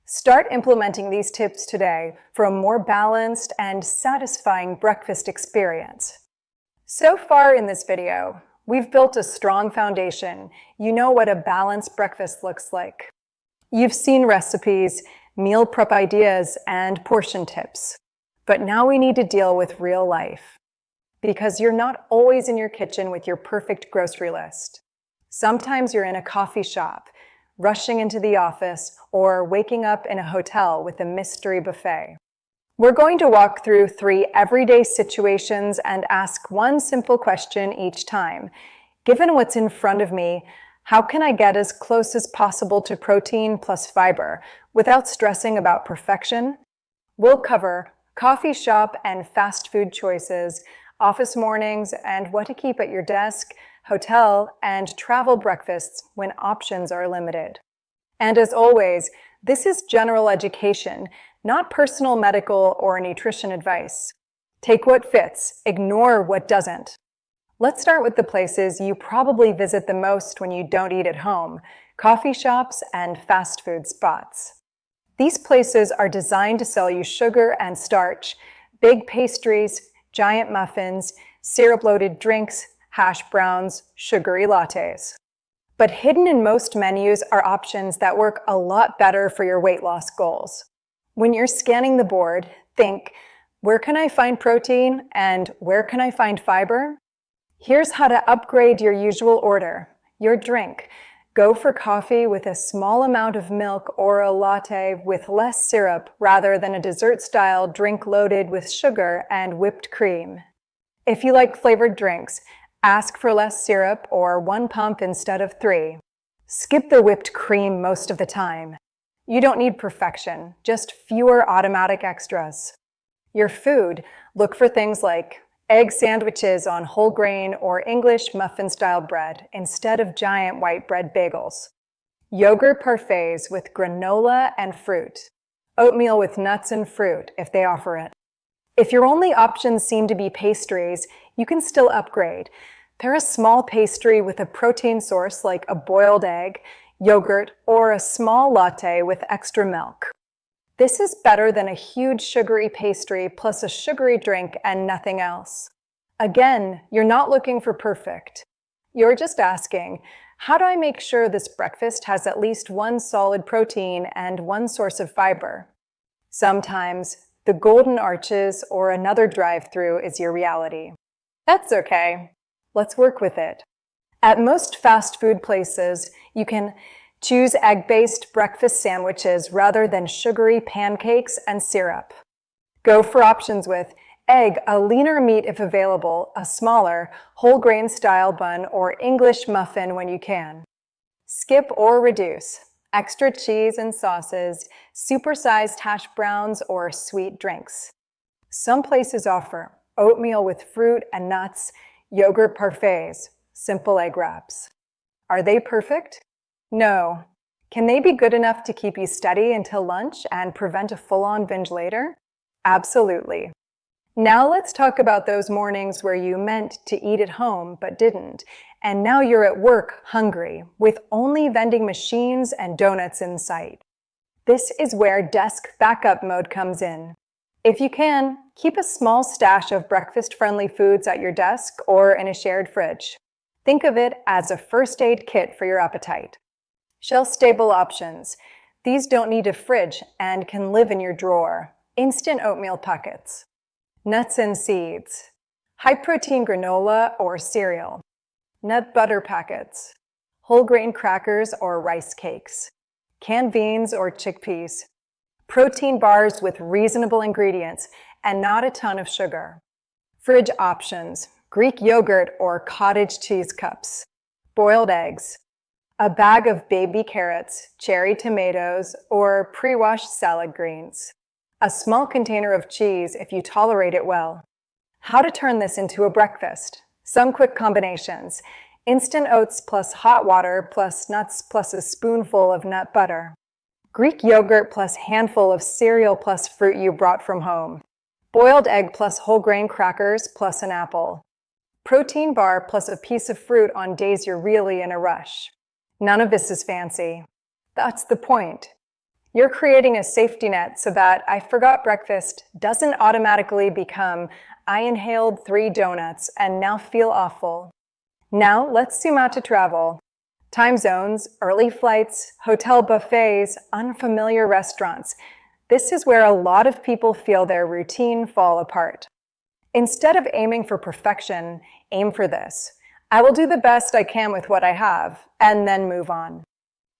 Start implementing these tips today for a more balanced and satisfying breakfast experience. So far in this video, we've built a strong foundation. You know what a balanced breakfast looks like. You've seen recipes, meal prep ideas, and portion tips. But now we need to deal with real life. Because you're not always in your kitchen with your perfect grocery list. Sometimes you're in a coffee shop, rushing into the office, or waking up in a hotel with a mystery buffet. We're going to walk through 3 everyday situations and ask one simple question each time. Given what's in front of me, how can I get as close as possible to protein plus fiber without stressing about perfection? We'll cover coffee shop and fast food choices, office mornings, and what to keep at your desk, hotel, and travel breakfasts when options are limited. And as always, this is general education, not personal medical or nutrition advice. Take what fits, ignore what doesn't. Let's start with the places you probably visit the most when you don't eat at home: coffee shops and fast food spots. These places are designed to sell you sugar and starch, big pastries, giant muffins, syrup-loaded drinks, hash browns, sugary lattes. But hidden in most menus are options that work a lot better for your weight loss goals. When you're scanning the board, think, where can I find protein and where can I find fiber? Here's how to upgrade your usual order, your drink. Go for coffee with a small amount of milk or a latte with less syrup rather than a dessert-style drink loaded with sugar and whipped cream. If you like flavored drinks, ask for less syrup or 1 pump instead of 3. Skip the whipped cream most of the time. You don't need perfection, just fewer automatic extras. Your food, look for things like egg sandwiches on whole grain or English muffin-style bread instead of giant white bread bagels. Yogurt parfaits with granola and fruit. Oatmeal with nuts and fruit if they offer it. If your only options seem to be pastries, you can still upgrade. Pair a small pastry with a protein source like a boiled egg, yogurt, or a small latte with extra milk. This is better than a huge sugary pastry plus a sugary drink and nothing else. Again, you're not looking for perfect. You're just asking, how do I make sure this breakfast has at least one solid protein and one source of fiber? Sometimes the Golden Arches or another drive-through is your reality. That's okay. Let's work with it. At most fast food places, you can choose egg-based breakfast sandwiches rather than sugary pancakes and syrup. Go for options with egg, a leaner meat if available, a smaller, whole grain style bun, or English muffin when you can. Skip or reduce extra cheese and sauces, supersized hash browns, or sweet drinks. Some places offer oatmeal with fruit and nuts, yogurt parfaits, simple egg wraps. Are they perfect? No. Can they be good enough to keep you steady until lunch and prevent a full-on binge later? Absolutely. Now let's talk about those mornings where you meant to eat at home but didn't, and now you're at work hungry with only vending machines and donuts in sight. This is where desk backup mode comes in. If you can, keep a small stash of breakfast-friendly foods at your desk or in a shared fridge. Think of it as a first aid kit for your appetite. Shelf-stable options. These don't need a fridge and can live in your drawer. Instant oatmeal packets. Nuts and seeds. High-protein granola or cereal. Nut butter packets. Whole grain crackers or rice cakes. Canned beans or chickpeas. Protein bars with reasonable ingredients and not a ton of sugar. Fridge options. Greek yogurt or cottage cheese cups. Boiled eggs. A bag of baby carrots, cherry tomatoes, or pre-washed salad greens. A small container of cheese if you tolerate it well. How to turn this into a breakfast. Some quick combinations. Instant oats plus hot water plus nuts plus a spoonful of nut butter. Greek yogurt plus handful of cereal plus fruit you brought from home. Boiled egg plus whole grain crackers plus an apple. Protein bar plus a piece of fruit on days you're really in a rush. None of this is fancy. That's the point. You're creating a safety net so that I forgot breakfast doesn't automatically become I inhaled 3 donuts and now feel awful. Now let's zoom out to travel. Time zones, early flights, hotel buffets, unfamiliar restaurants. This is where a lot of people feel their routine fall apart. Instead of aiming for perfection, aim for this. I will do the best I can with what I have, and then move on.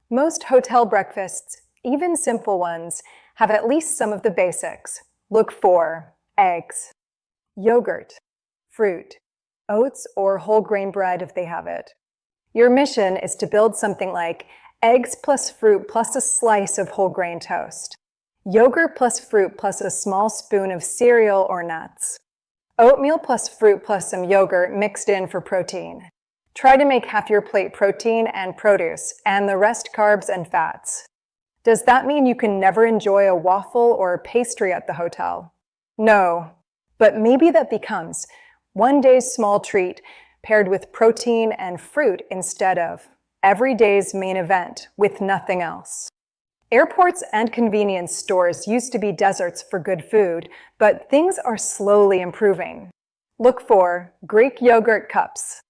Most hotel breakfasts, even simple ones, have at least some of the basics. Look for eggs, yogurt, fruit, oats or whole grain bread if they have it. Your mission is to build something like eggs plus fruit plus a slice of whole grain toast, yogurt plus fruit plus a small spoon of cereal or nuts, oatmeal plus fruit plus some yogurt mixed in for protein. Try to make half your plate protein and produce, and the rest carbs and fats. Does that mean you can never enjoy a waffle or a pastry at the hotel? No, but maybe that becomes one day's small treat paired with protein and fruit instead of every day's main event with nothing else. Airports and convenience stores used to be deserts for good food, but things are slowly improving. Look for Greek yogurt cups,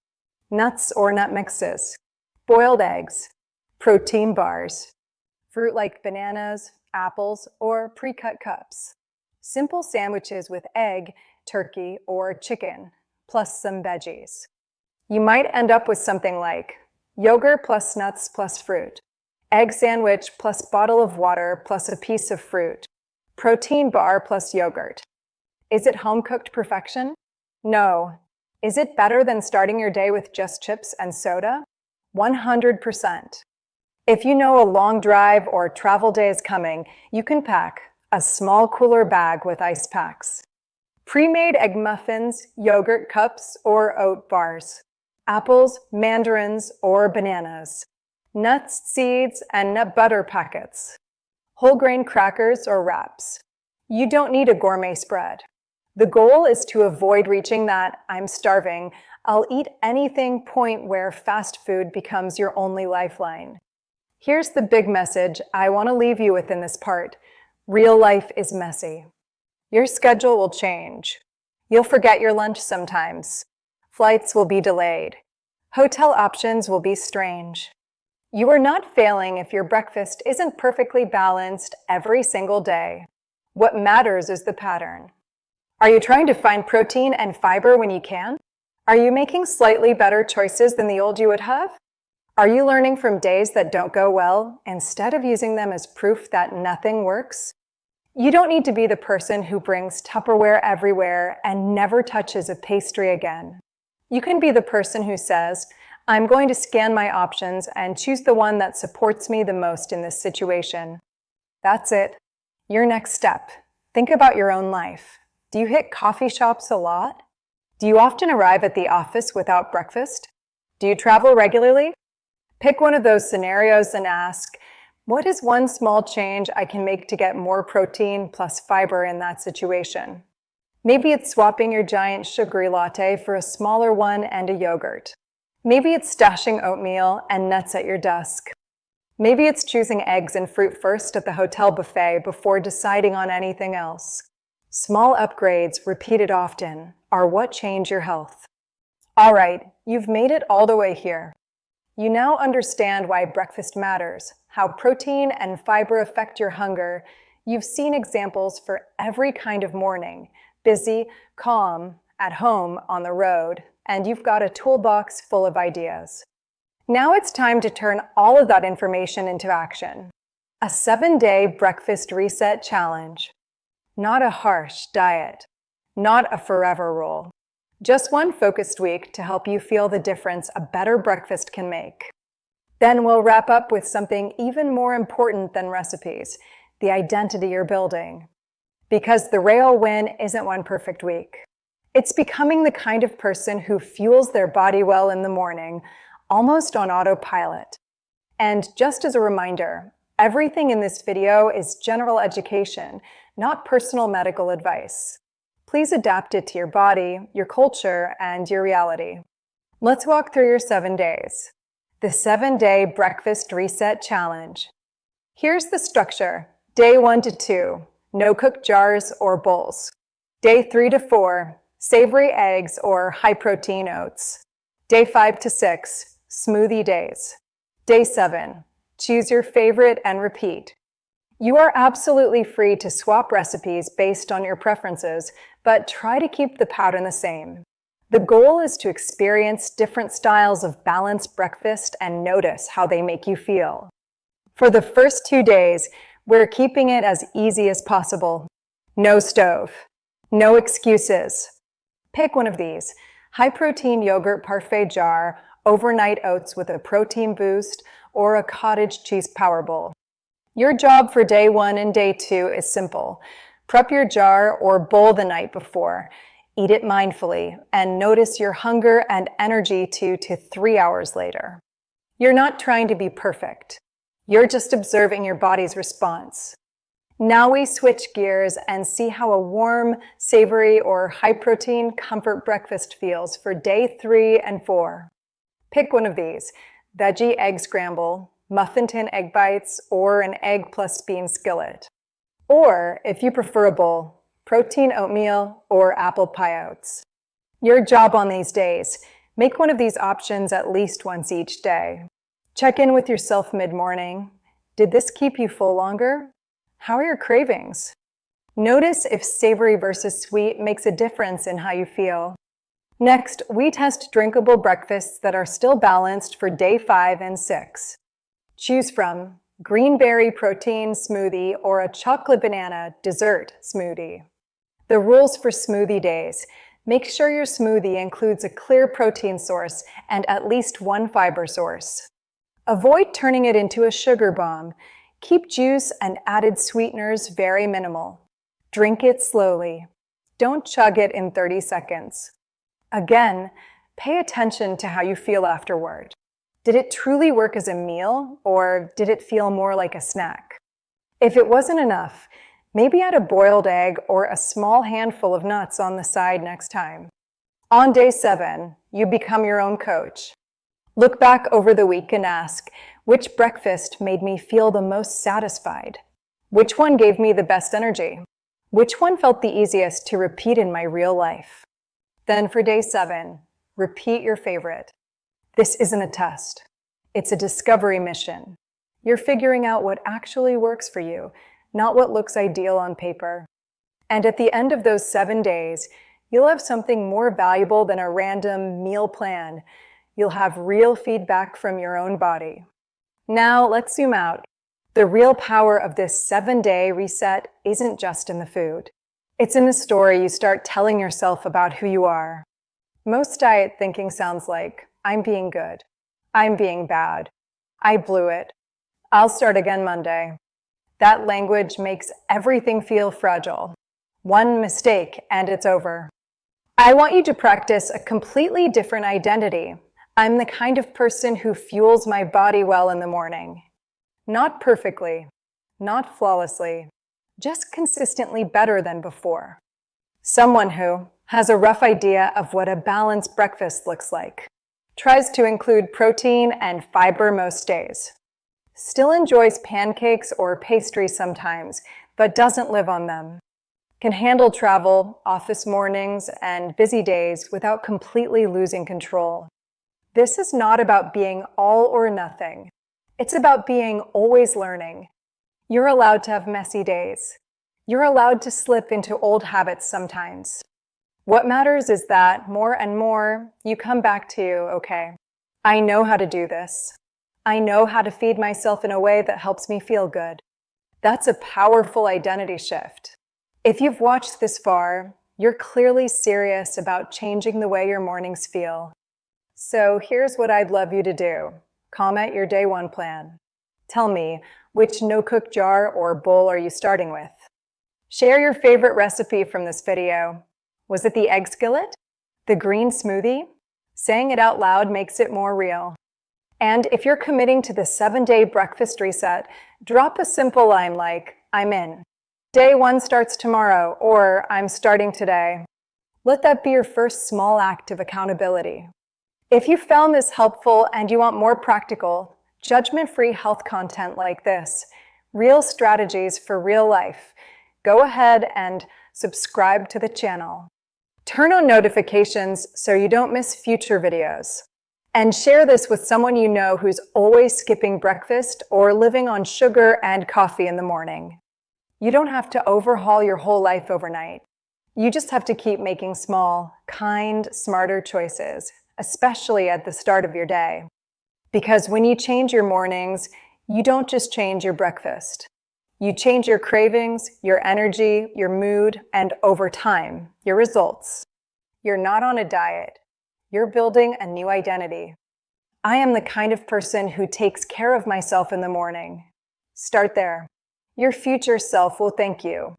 nuts or nut mixes, boiled eggs, protein bars, fruit like bananas, apples, or pre-cut cups, simple sandwiches with egg, turkey, or chicken, plus some veggies. You might end up with something like yogurt plus nuts plus fruit, egg sandwich plus bottle of water plus a piece of fruit, protein bar plus yogurt. Is it home-cooked perfection? No. Is it better than starting your day with just chips and soda? 100%. If you know a long drive or travel day is coming, you can pack a small cooler bag with ice packs, pre-made egg muffins, yogurt cups, or oat bars, apples, mandarins, or bananas, nuts, seeds, and nut butter packets, whole grain crackers or wraps. You don't need a gourmet spread. The goal is to avoid reaching that "I'm starving, I'll eat anything" point where fast food becomes your only lifeline. Here's the big message I want to leave you with in this part. Real life is messy. Your schedule will change. You'll forget your lunch sometimes. Flights will be delayed. Hotel options will be strange. You are not failing if your breakfast isn't perfectly balanced every single day. What matters is the pattern. Are you trying to find protein and fiber when you can? Are you making slightly better choices than the old you would have? Are you learning from days that don't go well instead of using them as proof that nothing works? You don't need to be the person who brings Tupperware everywhere and never touches a pastry again. You can be the person who says, "I'm going to scan my options and choose the one that supports me the most in this situation." That's it. Your next step. Think about your own life. Do you hit coffee shops a lot? Do you often arrive at the office without breakfast? Do you travel regularly? Pick one of those scenarios and ask, what is one small change I can make to get more protein plus fiber in that situation? Maybe it's swapping your giant sugary latte for a smaller one and a yogurt. Maybe it's stashing oatmeal and nuts at your desk. Maybe it's choosing eggs and fruit first at the hotel buffet before deciding on anything else. Small upgrades, repeated often, are what change your health. All right, you've made it all the way here. You now understand why breakfast matters, how protein and fiber affect your hunger. You've seen examples for every kind of morning, busy, calm, at home, on the road, and you've got a toolbox full of ideas. Now it's time to turn all of that information into action. A 7-day breakfast reset challenge. Not a harsh diet, not a forever rule. Just one focused week to help you feel the difference a better breakfast can make. Then we'll wrap up with something even more important than recipes, the identity you're building. Because the real win isn't one perfect week. It's becoming the kind of person who fuels their body well in the morning, almost on autopilot. And just as a reminder, everything in this video is general education, not personal medical advice. Please adapt it to your body, your culture, and your reality. Let's walk through your 7 days. The 7-day breakfast reset challenge. Here's the structure. Day 1 to 2, no cooked jars or bowls. Day 3 to 4, savory eggs or high-protein oats. Day 5 to 6, smoothie days. Day 7, choose your favorite and repeat. You are absolutely free to swap recipes based on your preferences, but try to keep the pattern the same. The goal is to experience different styles of balanced breakfast and notice how they make you feel. For the first 2 days, we're keeping it as easy as possible. No stove. No excuses. Pick one of these: high-protein yogurt parfait jar, overnight oats with a protein boost, or a cottage cheese power bowl. Your job for day 1 and day 2 is simple. Prep your jar or bowl the night before. Eat it mindfully and notice your hunger and energy 2 to 3 hours later. You're not trying to be perfect. You're just observing your body's response. Now we switch gears and see how a warm, savory, or high-protein comfort breakfast feels for day 3 and 4. Pick one of these: veggie egg scramble, muffin tin egg bites, or an egg plus bean skillet. Or, if you prefer a bowl, protein oatmeal or apple pie oats. Your job on these days: make one of these options at least once each day. Check in with yourself mid-morning. Did this keep you full longer? How are your cravings? Notice if savory versus sweet makes a difference in how you feel. Next, we test drinkable breakfasts that are still balanced for day 5 and 6. Choose from green berry protein smoothie or a chocolate banana dessert smoothie. The rules for smoothie days: make sure your smoothie includes a clear protein source and at least one fiber source. Avoid turning it into a sugar bomb. Keep juice and added sweeteners very minimal. Drink it slowly. Don't chug it in 30 seconds. Again, pay attention to how you feel afterward. Did it truly work as a meal, or did it feel more like a snack? If it wasn't enough, maybe add a boiled egg or a small handful of nuts on the side next time. On day 7, you become your own coach. Look back over the week and ask, which breakfast made me feel the most satisfied? Which one gave me the best energy? Which one felt the easiest to repeat in my real life? Then for day 7, repeat your favorite. This isn't a test. It's a discovery mission. You're figuring out what actually works for you, not what looks ideal on paper. And at the end of those 7 days, you'll have something more valuable than a random meal plan. You'll have real feedback from your own body. Now let's zoom out. The real power of this 7-day reset isn't just in the food. It's in the story you start telling yourself about who you are. Most diet thinking sounds like, I'm being good. I'm being bad. I blew it. I'll start again Monday. That language makes everything feel fragile. One mistake and it's over. I want you to practice a completely different identity. I'm the kind of person who fuels my body well in the morning. Not perfectly, not flawlessly, just consistently better than before. Someone who has a rough idea of what a balanced breakfast looks like. Tries to include protein and fiber most days. Still enjoys pancakes or pastry sometimes, but doesn't live on them. Can handle travel, office mornings, and busy days without completely losing control. This is not about being all or nothing. It's about being always learning. You're allowed to have messy days. You're allowed to slip into old habits sometimes. What matters is that more and more you come back to, okay, I know how to do this. I know how to feed myself in a way that helps me feel good. That's a powerful identity shift. If you've watched this far, you're clearly serious about changing the way your mornings feel. So here's what I'd love you to do. Comment your day 1 plan. Tell me, which no-cook jar or bowl are you starting with? Share your favorite recipe from this video. Was it the egg skillet? The green smoothie? Saying it out loud makes it more real. And if you're committing to the 7-day breakfast reset, drop a simple line like, I'm in. Day 1 starts tomorrow, or I'm starting today. Let that be your first small act of accountability. If you found this helpful and you want more practical, judgment-free health content like this, real strategies for real life, go ahead and subscribe to the channel. Turn on notifications so you don't miss future videos. And share this with someone you know who's always skipping breakfast or living on sugar and coffee in the morning. You don't have to overhaul your whole life overnight. You just have to keep making small, kind, smarter choices, especially at the start of your day. Because when you change your mornings, you don't just change your breakfast. You change your cravings, your energy, your mood, and over time, your results. You're not on a diet. You're building a new identity. I am the kind of person who takes care of myself in the morning. Start there. Your future self will thank you.